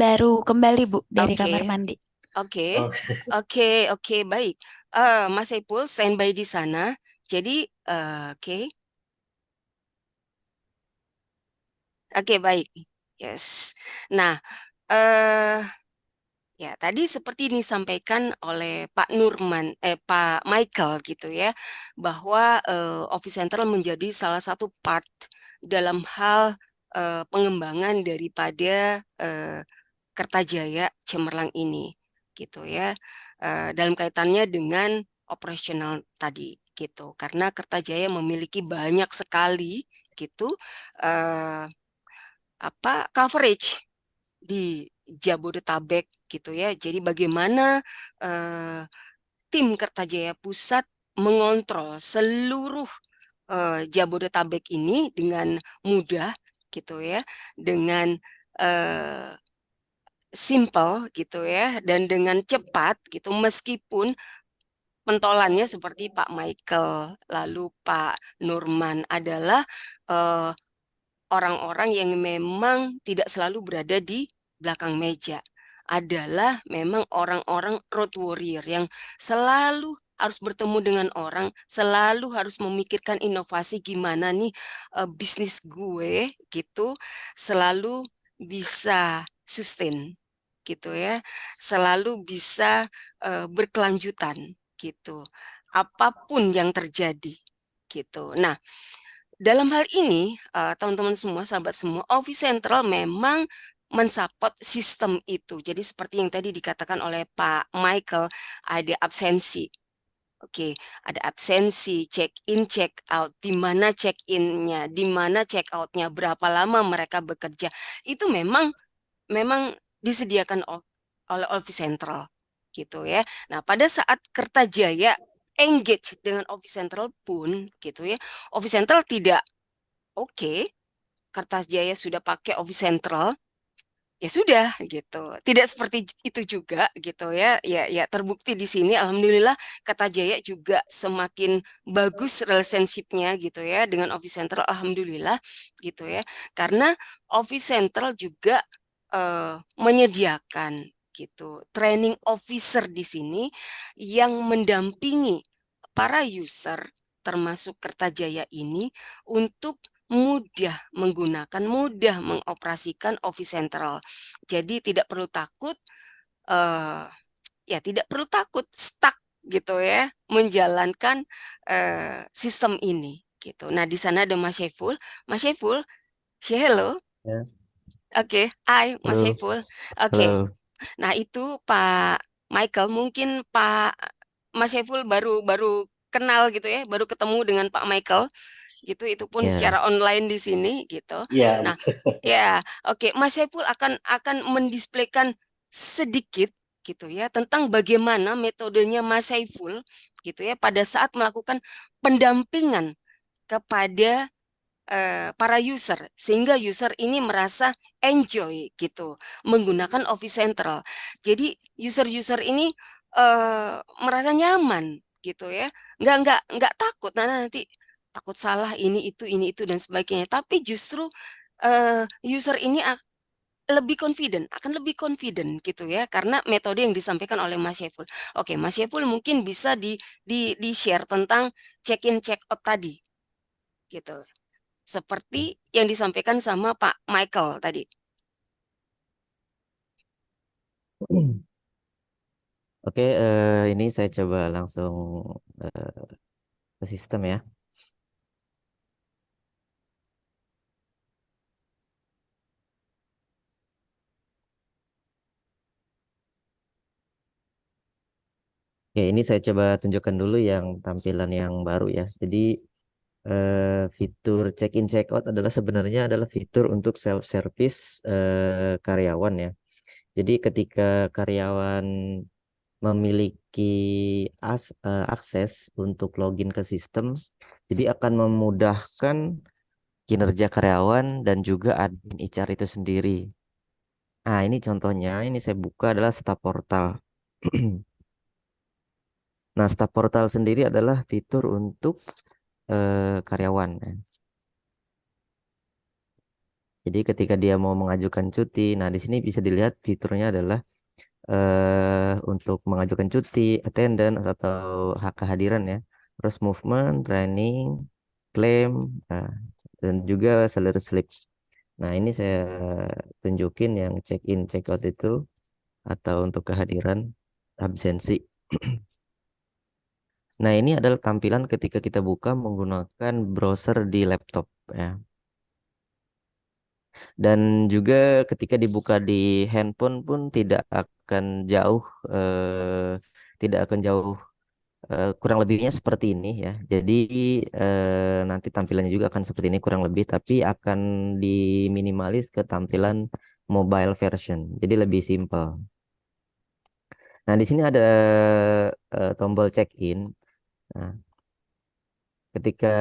S3: Baru kembali, Bu, dari
S1: Oke,
S3: kamar mandi.
S1: oke,
S2: Oh,
S1: oke, oke, baik. Mas Saipul standby di sana. Jadi, oke, oke, baik. Yes. Nah, eh ya tadi seperti disampaikan oleh Pak Michael gitu ya, bahwa Office Central menjadi salah satu part dalam hal pengembangan daripada Kertajaya Cemerlang ini gitu ya. Dalam kaitannya dengan operasional tadi gitu. Karena Kertajaya memiliki banyak sekali gitu eh, coverage di Jabodetabek gitu ya. Jadi bagaimana eh, tim Kertajaya Pusat mengontrol seluruh Jabodetabek ini dengan mudah gitu ya, dengan eh, simple gitu ya dan dengan cepat gitu meskipun pentolannya seperti Pak Michael lalu Pak Nurman adalah eh, orang-orang yang memang tidak selalu berada di belakang meja, adalah memang orang-orang road warrior yang selalu harus bertemu dengan orang, selalu harus memikirkan inovasi gimana nih bisnis gue gitu, selalu bisa sustain gitu ya, selalu bisa berkelanjutan gitu, apapun yang terjadi gitu. Nah, dalam hal ini, teman-teman semua, sahabat semua, Office Central memang mensupport sistem itu. Jadi seperti yang tadi dikatakan oleh Pak Michael, ada absensi. Oke, ada absensi, check in, check out, di mana check innya, di mana check outnya, berapa lama mereka bekerja. Itu memang disediakan oleh Office Central gitu ya. Nah, pada saat Kertajaya engage dengan Office Central pun gitu ya, Office Central tidak oke, Kertajaya sudah pakai Office Central, ya sudah gitu. Tidak seperti itu juga gitu ya. Ya terbukti di sini alhamdulillah Kertajaya juga semakin bagus relationship-nya gitu ya dengan Office Central alhamdulillah gitu ya. Karena Office Central juga menyediakan gitu training officer di sini yang mendampingi para user termasuk Kertajaya ini untuk mudah mengoperasikan Office Central. Jadi tidak perlu takut, eh, tidak perlu takut stuck gitu ya, menjalankan sistem ini gitu. Nah di sana ada Mas Syeful. Mas Syeful, say hello.
S2: ya.
S1: Oke, hai Mas
S4: Halo,
S1: Syeful. Oke,
S4: halo.
S1: nah itu Pak Michael, mungkin Pak Mas Syeful baru baru kenal gitu ya, baru ketemu dengan Pak Michael gitu, itu pun secara
S4: Ya,
S1: online di sini gitu.
S2: Iya,
S1: Nah,
S2: betul.
S1: ya, oke, Mas Saiful akan mendisplaykan sedikit gitu ya tentang bagaimana metodenya Mas Saiful gitu ya pada saat melakukan pendampingan kepada para user sehingga user ini merasa enjoy gitu menggunakan Office Central. Jadi user-user ini merasa nyaman gitu ya, nggak takut nanti takut salah ini itu dan sebagainya, tapi justru user ini akan lebih confident gitu ya, karena metode yang disampaikan oleh Mas Syeful. Oke, Mas Syeful mungkin bisa di share tentang check in check out tadi gitu, seperti yang disampaikan sama Pak Michael tadi.
S4: Oke, ini saya coba langsung eh, ke sistem ya. Oke, ini saya coba tunjukkan dulu yang tampilan yang baru ya. Jadi fitur check-in check-out adalah sebenarnya adalah fitur untuk self-service karyawan ya. Jadi ketika karyawan memiliki akses untuk login ke sistem, jadi akan memudahkan kinerja karyawan dan juga admin HR itu sendiri. Nah, ini contohnya, ini saya buka adalah Staff Portal. Nah, Staff Portal sendiri adalah fitur untuk karyawan, ya. Jadi ketika dia mau mengajukan cuti, nah di sini bisa dilihat fiturnya adalah untuk mengajukan cuti, attendance atau hak kehadiran ya. Terus movement, training, claim, nah, dan juga salary slip. Nah, ini saya tunjukin yang check in, check out itu atau untuk kehadiran absensi. Nah, ini adalah tampilan ketika kita buka menggunakan browser di laptop ya. Dan juga ketika dibuka di handphone pun akan jauh eh, tidak akan jauh kurang lebihnya seperti ini ya. Jadi nanti tampilannya juga akan seperti ini kurang lebih, tapi akan diminimalis ke tampilan mobile version. Jadi lebih simpel. Nah, di sini ada tombol check-in. Nah, ketika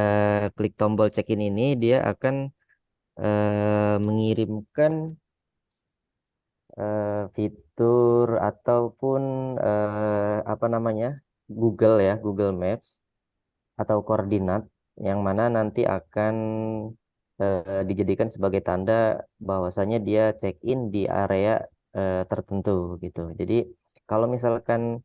S4: klik tombol check-in ini, dia akan mengirimkan fitur ataupun apa namanya Google ya, Google Maps atau koordinat yang mana nanti akan dijadikan sebagai tanda bahwasanya dia check-in di area tertentu gitu. Jadi kalau misalkan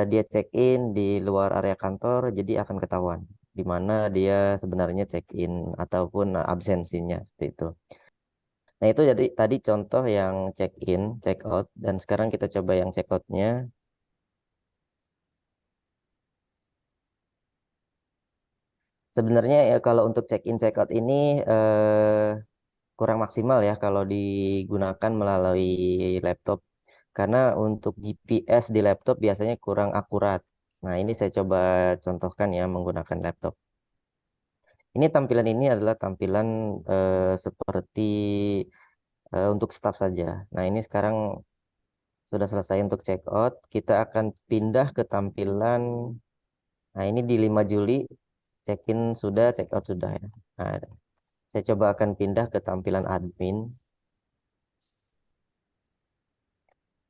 S4: dia check-in di luar area kantor, jadi akan ketahuan di mana dia sebenarnya check-in ataupun absensinya seperti itu. Nah, itu jadi tadi contoh yang check-in, check-out, dan sekarang kita coba yang check-out-nya. Sebenarnya ya kalau untuk check-in, check-out ini kurang maksimal ya kalau digunakan melalui laptop. Karena untuk GPS di laptop biasanya kurang akurat. Nah, ini saya coba contohkan ya menggunakan laptop. Ini tampilan ini adalah tampilan seperti untuk staff saja. Nah, ini sekarang sudah selesai untuk check out. Kita akan pindah ke tampilan. Nah, ini di 5 Juli check in sudah, check out sudah ya. Nah, saya coba akan pindah ke tampilan admin.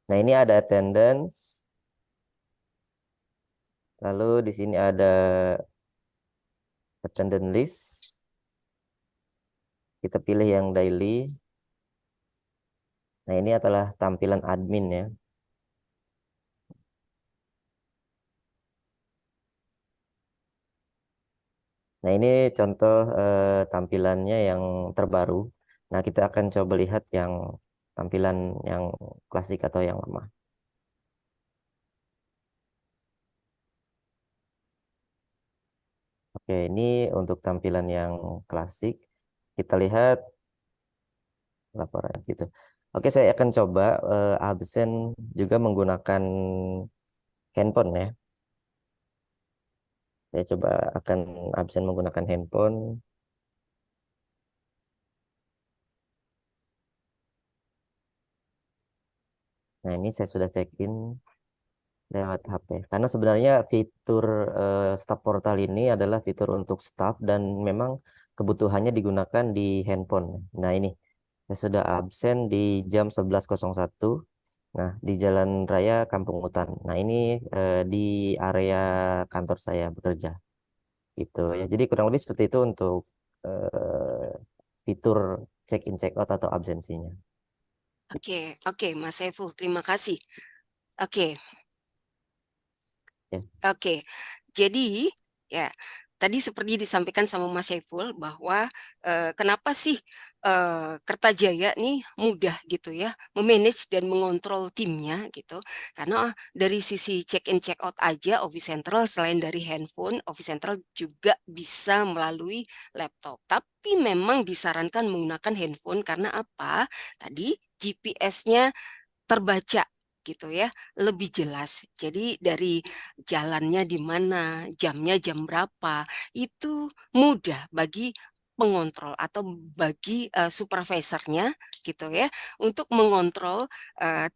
S4: Nah, ini ada attendance. Lalu di sini ada attendance list. Kita pilih yang daily. Nah, ini adalah tampilan admin ya. Nah, ini contoh tampilannya yang terbaru. Nah, kita akan coba lihat yang tampilan yang klasik atau yang lama. Oke, ini untuk tampilan yang klasik. Kita lihat laporan gitu. Oke, saya akan coba absen juga menggunakan handphone ya. Saya coba akan absen menggunakan handphone. Nah, ini saya sudah check-in lewat HP. Karena sebenarnya fitur staff portal ini adalah fitur untuk staff dan memang kebutuhannya digunakan di handphone. Nah, ini saya sudah absen di jam 11.01. Nah, di Jalan Raya Kampung Hutan. Nah, ini di area kantor saya bekerja gitu ya. Jadi kurang lebih seperti itu untuk eh, fitur check in check out atau absensinya.
S1: Oke, oke, Mas Saiful, terima kasih. Oke,
S4: Ya.
S1: oke. Jadi, ya, tadi seperti disampaikan sama Mas Saiful bahwa kenapa sih Kertajaya nih mudah gitu ya memanage dan mengontrol timnya gitu. Karena dari sisi check in check out aja Office Central selain dari handphone, Office Central juga bisa melalui laptop. Tapi memang disarankan menggunakan handphone karena apa? Tadi GPS-nya terbaca gitu ya, lebih jelas. Jadi dari jalannya di mana, jamnya jam berapa, itu mudah bagi pengontrol atau bagi supervisornya gitu ya untuk mengontrol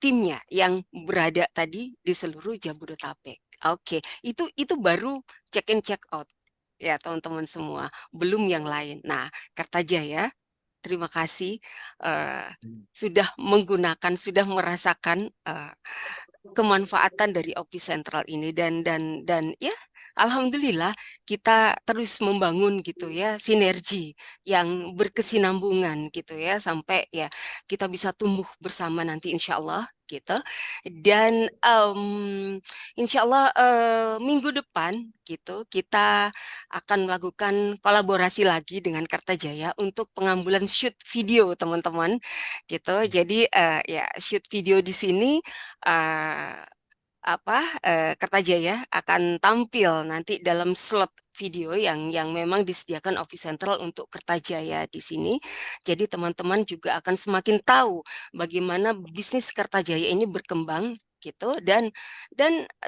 S1: timnya yang berada tadi di seluruh Jabodetabek. Oke, itu baru check in check out ya teman-teman semua, belum yang lain. Nah, Kertajaya, terima kasih sudah menggunakan, sudah merasakan kemanfaatan dari Office Central ini dan ya alhamdulillah kita terus membangun gitu ya sinergi yang berkesinambungan gitu ya sampai ya kita bisa tumbuh bersama nanti insya Allah gitu dan insya Allah minggu depan gitu kita akan melakukan kolaborasi lagi dengan Kartajaya untuk pengambilan shoot video teman-teman gitu jadi ya shoot video di sini eh, Kertajaya akan tampil nanti dalam slot video yang memang disediakan Office Central untuk Kertajaya di sini. Jadi teman-teman juga akan semakin tahu bagaimana bisnis Kertajaya ini berkembang gitu dan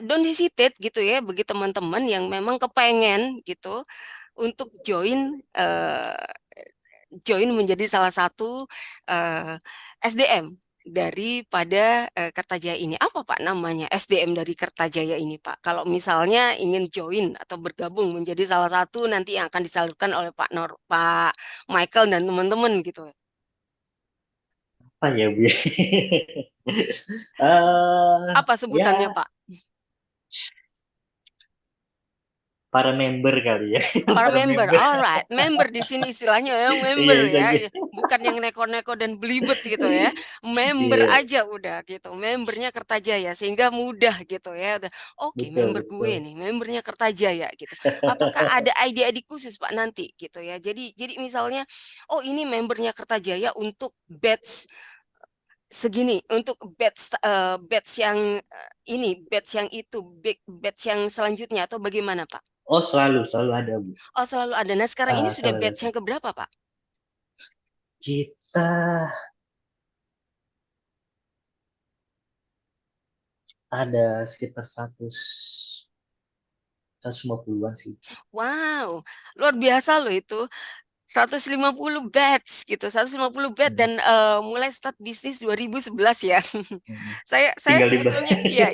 S1: don't hesitate gitu ya bagi teman-teman yang memang kepengen gitu untuk join menjadi salah satu SDM daripada Kertajaya ini. Apa Pak namanya SDM dari Kertajaya ini Pak? Kalau misalnya ingin join atau bergabung menjadi salah satu nanti yang akan disalurkan oleh Pak Michael dan teman-teman gitu.
S2: Apa ya, Bu? eh
S1: Apa sebutannya
S2: ya
S1: Pak?
S2: para member kali ya.
S1: Para
S2: Para
S1: member,
S2: member.
S1: alright. Member di sini istilahnya memang
S2: Iya,
S1: member
S2: bisa
S1: ya,
S2: gitu.
S1: bukan yang neko-neko dan belibet gitu ya. Member
S2: Iya,
S1: aja udah gitu. Membernya Kertajaya sehingga mudah gitu ya. Udah, oke,
S2: betul,
S1: member gue
S2: betul.
S1: nih, membernya Kertajaya gitu. Apakah ada ide-ide khusus Pak nanti gitu ya? Jadi misalnya, oh ini membernya Kertajaya untuk batch segini, untuk batch yang batch yang itu, batch yang selanjutnya atau bagaimana Pak?
S2: Oh, selalu ada, Bu.
S1: Oh, selalu ada. Nah, sekarang ini sudah
S2: Selalu
S1: batch
S2: ada.
S1: yang keberapa, Pak?
S2: Kita ada sekitar 150-an sih.
S1: Wow, luar biasa loh itu. 150 batch gitu, 150 batch
S2: Hmm,
S1: dan mulai start bisnis 2011 ya.
S2: hmm.
S1: Saya
S2: Tinggal di
S1: sebetulnya ya,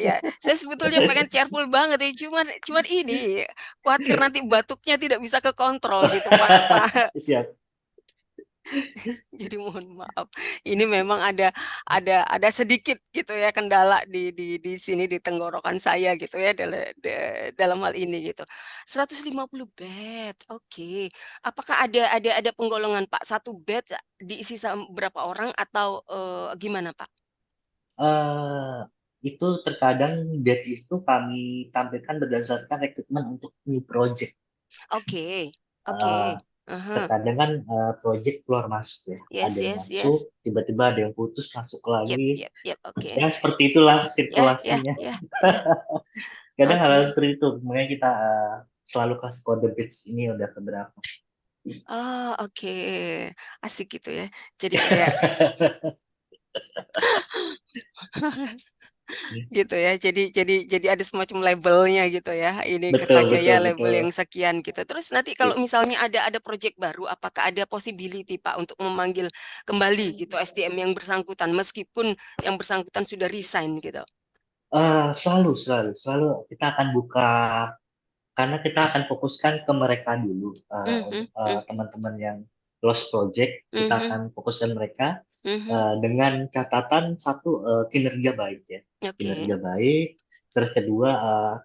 S1: saya sebetulnya pengen cheerful banget ya, cuman cuman ini khawatir nanti batuknya tidak bisa kekontrol gitu, Pak.
S2: siap.
S1: Jadi mohon maaf. Ini memang ada sedikit gitu ya kendala di sini di tenggorokan saya gitu ya dalam hal ini gitu. 150 bed. Oke. Apakah ada penggolongan Pak? Satu bed diisi sama berapa orang atau gimana Pak?
S2: eh itu terkadang batch itu kami tampilkan berdasarkan rekrutmen untuk new project.
S1: Oke.
S2: Eh,
S1: Oke. Aha.
S2: Terkadang kan project keluar masuk ya. Ada
S1: Yes,
S2: yang
S1: yes,
S2: masuk,
S1: yes.
S2: tiba-tiba ada yang putus, masuk
S1: Yep,
S2: lagi.
S1: yep, yep. Oke.
S2: Ya seperti itulah
S1: Ya, ya,
S2: sirkulasinya.
S1: ya, ya.
S2: Kadang hal-hal
S1: Oke.
S2: seperti itu, makanya kita selalu kasih kode batch ini udah keberapa.
S1: Oh, oke. Asik gitu ya. Jadi kayak gitu ya. Jadi ada semacam labelnya gitu ya. Ini
S2: Betul,
S1: Kertajaya
S2: betul,
S1: label
S2: betul.
S1: yang sekian gitu. Terus nanti kalau
S2: Iya.
S1: misalnya ada project baru, apakah ada possibility Pak untuk memanggil kembali gitu SDM yang bersangkutan meskipun yang bersangkutan sudah resign gitu.
S2: Selalu kita akan buka karena kita akan fokuskan ke mereka dulu
S1: Mhm,
S2: untuk
S1: mhm.
S2: teman-teman yang lost project, kita
S1: Mhm,
S2: akan fokuskan mereka
S1: mhm.
S2: dengan catatan satu, kinerja baik ya,
S1: Oke,
S2: kinerja baik. Terus kedua,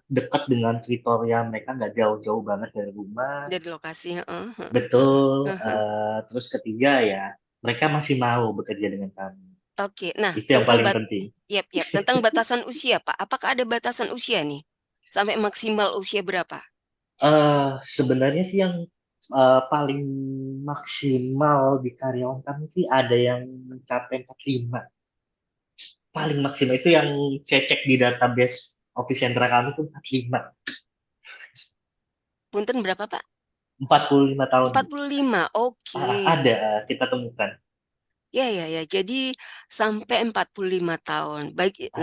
S2: dekat dengan teritorial mereka, nggak jauh-jauh banget dari rumah.
S1: dari lokasi, heeh, heeh,
S2: Betul.
S1: heeh.
S2: Terus ketiga ya, mereka masih mau bekerja dengan kami.
S1: Oke, nah
S2: Itu yang paling penting.
S1: tentang batasan usia, Pak. Apakah ada batasan usia nih? Sampai maksimal usia berapa?
S2: Sebenarnya sih yang paling maksimal di karyawan kami sih ada yang mencapai 45. Paling maksimal itu yang saya cek di database Office Central kami tuh 45.
S1: Punten berapa, Pak?
S2: 45 tahun, Bu.
S1: 45. Oke.
S2: Ada, kita temukan.
S1: Ya, ya, ya. Jadi sampai 45 tahun.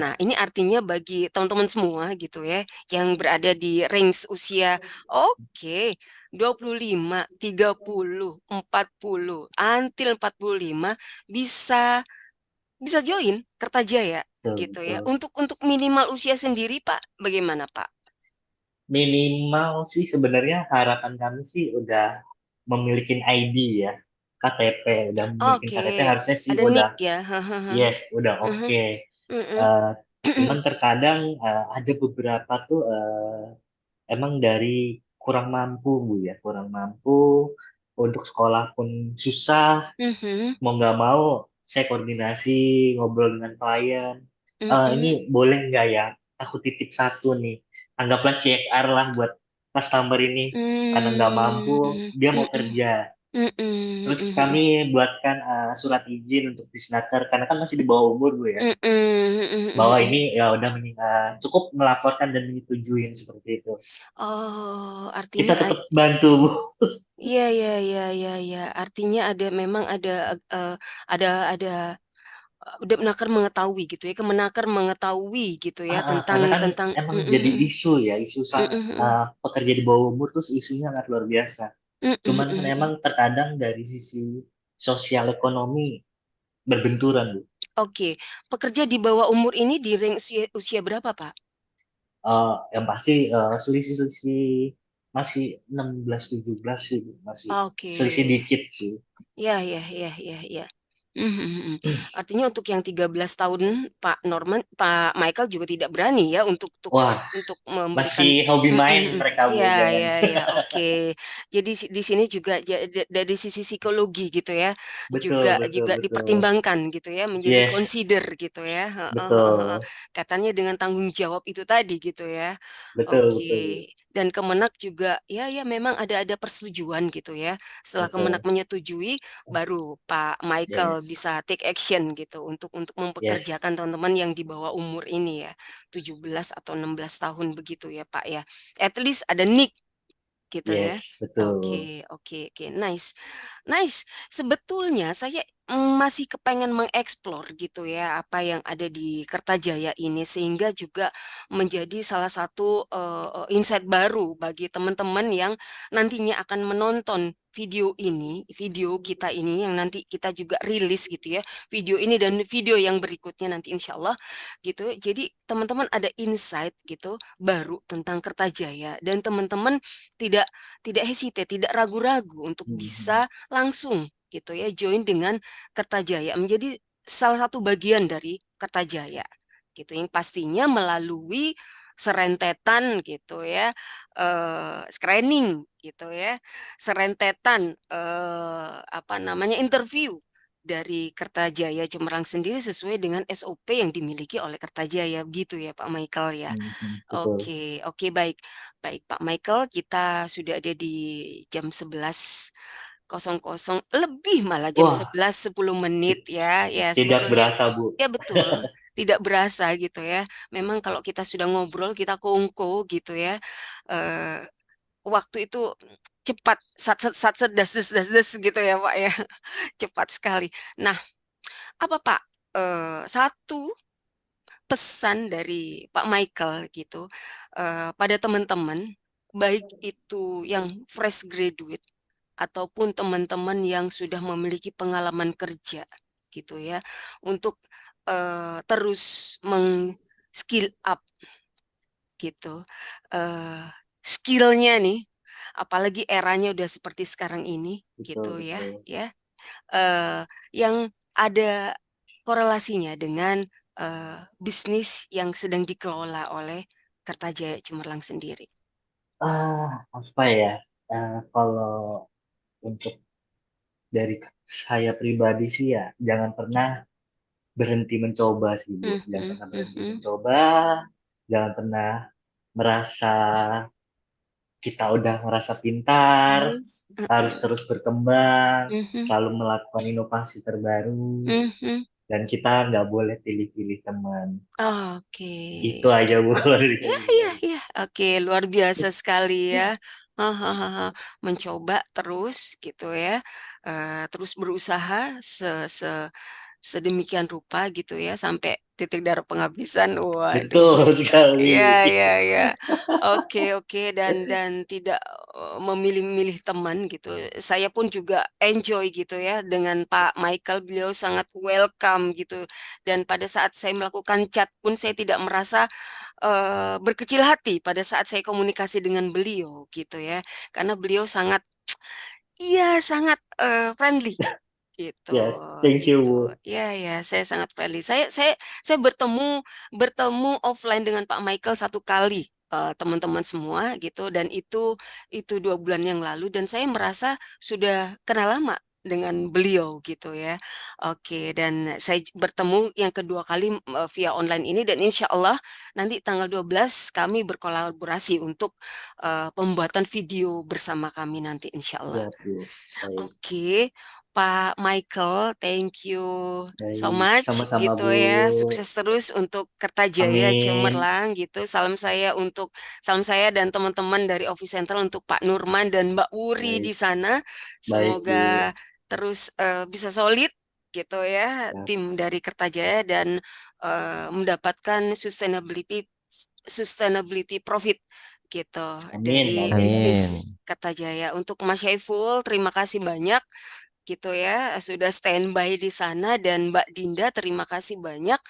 S1: Nah,
S2: Ah,
S1: ini artinya bagi teman-teman semua gitu ya, yang berada di range usia oke, 25, 30, 40, until 45 bisa bisa join Kertajaya
S2: betul,
S1: gitu ya.
S2: betul.
S1: Untuk minimal usia sendiri, Pak, bagaimana, Pak?
S2: Minimal sih sebenarnya harapan kami sih udah memiliki ID ya. KTP, udah memiliki
S1: Oke,
S2: KTP harusnya sih
S1: ada
S2: udah
S1: nick ya. Hahaha.
S2: yes, udah
S1: Mhm,
S2: oke.
S1: mhm.
S2: Eh, Cuman terkadang ada beberapa tuh emang dari kurang mampu Bu ya, kurang mampu untuk sekolah pun susah.
S1: Mhm,
S2: Mau nggak mau saya koordinasi ngobrol dengan klien. Ini
S1: mhm.
S2: boleh nggak ya? Aku titip satu nih. Anggaplah CSR lah buat customer ini karena nggak mampu,
S1: Mmm,
S2: dia mau
S1: mhm,
S2: kerja.
S1: mhm,
S2: Terus
S1: mhm,
S2: kami buatkan surat izin untuk disnaker karena kan masih di bawah umur Bu ya.
S1: mhm, mhm,
S2: Bahwa
S1: mhm.
S2: ini ya udah cukup melaporkan dan menyetujuin seperti itu.
S1: Oh,
S2: Kita
S1: artinya
S2: tetap bantu Bu.
S1: iya, iya, iya, iya, iya. Artinya memang ada ada, Demenaker mengetahui gitu ya, Kemenaker mengetahui gitu ya tentang
S2: Karena kan
S1: tentang
S2: emang
S1: mhm,
S2: jadi
S1: mhm,
S2: isu ya, isu
S1: mhm, mhm,
S2: pekerja di bawah umur terus isunya sangat luar biasa.
S1: mhm,
S2: Cuman
S1: mhm,
S2: kan
S1: mhm.
S2: emang terkadang dari sisi sosial ekonomi berbenturan, Bu.
S1: Oke, pekerja di bawah umur ini di range usia usia berapa, Pak?
S2: Yang pasti selisih-selisih masih 16 17 sih, Bu. Masih
S1: Oke.
S2: selisih dikit sih.
S1: Iya, iya, iya, iya, iya. Mhm, mhm. Artinya untuk yang 13 tahun Pak Michael juga tidak berani ya
S2: Wah, masih
S1: memberikan
S2: hobi
S1: mhm,
S2: main
S1: mhm.
S2: mereka, Bu,
S1: Iya,
S2: jangan.
S1: iya, iya, oke. Jadi di sini juga dari sisi psikologi gitu ya,
S2: Betul, betul,
S1: juga
S2: betul.
S1: dipertimbangkan gitu ya, menjadi
S2: Yes,
S1: consider gitu ya, heeh, heeh, heeh.
S2: betul.
S1: Kaitannya dengan tanggung jawab itu tadi gitu ya.
S2: Betul, betul, Bu.
S1: Oke, dan Kemenak juga ya ya memang ada persetujuan gitu ya. Setelah Kemenak
S2: Betul.
S1: menyetujui baru Pak Michael
S2: Yes.
S1: bisa take action gitu untuk
S2: Yes.
S1: mempekerjakan teman-teman yang di bawah umur ini ya, 17 atau 16 tahun begitu ya, Pak, ya. At least ada nick gitu ya.
S2: Yes, betul.
S1: Oke, oke, oke, nice. Nice. Sebetulnya saya, masih kepengen mengeksplor gitu ya, apa yang ada di Kertajaya ini sehingga juga menjadi salah satu, insight baru bagi teman-teman yang nantinya akan menonton video kita ini yang nanti kita juga rilis gitu ya, video ini dan video yang berikutnya nanti insyaallah gitu. Jadi teman-teman ada insight gitu baru tentang Kertajaya dan teman-teman tidak tidak hesitate, tidak ragu-ragu untuk
S2: Mhm.
S1: bisa langsung gitu ya join dengan Kertajaya, menjadi salah satu bagian dari Kertajaya gitu, yang pastinya melalui serentetan gitu ya, screening gitu ya, serentetan, apa namanya, interview dari Kertajaya Cemerlang sendiri sesuai dengan SOP yang dimiliki oleh Kertajaya, gitu ya Pak Michael ya?
S2: Mhm, betul.
S1: Oke, oke, baik. Baik Pak Michael, kita sudah ada di jam 11.00 lebih malah jam
S2: Wah,
S1: 11.10
S2: ti-
S1: ya. Ya
S2: tidak
S1: sebetulnya
S2: berasa, Bu.
S1: ya betul, tidak berasa gitu ya. Memang kalau kita sudah ngobrol, kita kongko gitu ya, eee, waktu itu cepat, sat set, das des gitu ya Pak ya, cepat sekali. Nah, apa Pak, satu pesan dari Pak Michael gitu, pada teman-teman, baik itu yang fresh graduate ataupun teman-teman yang sudah memiliki pengalaman kerja gitu ya, untuk, terus skill up gitu, eee, skill nih, apalagi eranya udah seperti sekarang ini
S2: betul,
S1: gitu ya,
S2: betul.
S1: yang ada korelasinya dengan bisnis yang sedang dikelola oleh Kertajaya Cemerlang sendiri.
S2: Apa ya? Kalau untuk dari saya pribadi sih ya, jangan pernah berhenti mencoba sih, Bu. Jangan
S1: Mhm,
S2: pernah berhenti
S1: mhm,
S2: mencoba, jangan pernah merasa kita udah ngerasa pintar,
S1: yes,
S2: harus terus berkembang,
S1: mhm,
S2: selalu melakukan inovasi terbaru,
S1: mhm.
S2: dan kita nggak boleh pilih-pilih teman.
S1: Oke.
S2: Itu aja, Bu, kalau dari saya
S1: Ya, ya,
S2: pribadi.
S1: ya. Oke, luar biasa sekali ya. Hahaha. Mencoba terus gitu ya. Terus berusaha sedemikian rupa gitu ya sampai titik darah penghabisan. Waduh.
S2: Betul sekali.
S1: Ya, ya, ya. Oke, oke, dan tidak memilih-milih teman gitu. Saya pun juga enjoy gitu ya dengan Pak Michael, beliau sangat welcome gitu. Dan pada saat saya melakukan chat pun saya tidak merasa berkecil hati pada saat saya komunikasi dengan beliau gitu ya. Karena beliau sangat iya sangat, friendly. Gitu,
S2: Yes, thank you,
S1: gitu.
S2: Bu.
S1: Iya, ya, saya sangat friendly. Saya bertemu offline dengan Pak Michael satu kali, teman-teman semua gitu, dan itu 2 bulan yang lalu dan saya merasa sudah kenal lama dengan beliau gitu ya. Oke, dan saya bertemu yang kedua kali, via online ini dan insya Allah nanti tanggal 12 kami berkolaborasi untuk, pembuatan video bersama kami nanti insya Allah.
S2: Siap, Bu. Baik,
S1: Oke, Pak Michael, thank you so
S2: baik.
S1: much
S2: Sama-sama,
S1: gitu
S2: Bu.
S1: ya. Sukses terus untuk Kertajaya
S2: Amin.
S1: Cemerlang gitu. Salam saya dan teman-teman dari Office Central untuk Pak Nurman dan Mbak Wuri di
S2: Baik,
S1: sana.
S2: baik, Bu.
S1: Semoga terus bisa solid gitu ya
S2: Ya,
S1: tim dari Kertajaya dan mendapatkan sustainability sustainability profit gitu
S2: amin,
S1: dari
S2: amin.
S1: bisnis
S4: Amin.
S1: Kertajaya. Untuk Mas Syaiful, terima kasih banyak gitu ya, sudah standby di sana dan Mbak Dinda terima kasih banyak,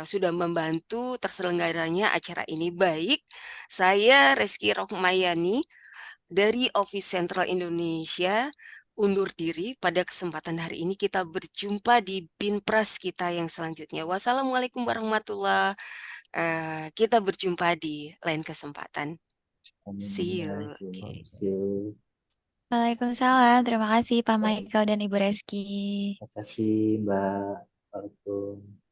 S1: sudah membantu terselenggaranya acara ini. Baik, saya Reski Rohmayani dari Office Central Indonesia undur diri pada kesempatan hari ini. Kita berjumpa di Binpras kita yang selanjutnya. Wassalamualaikum warahmatullah. Kita berjumpa di lain kesempatan.
S2: Amin, amin,
S1: See you.
S2: amin.
S1: Oke.
S2: See you.
S3: Waalaikumsalam. Terima kasih Pak
S2: Baik,
S3: Michael dan Ibu Reski.
S2: terima kasih, Mbak. Waalaikumsalam.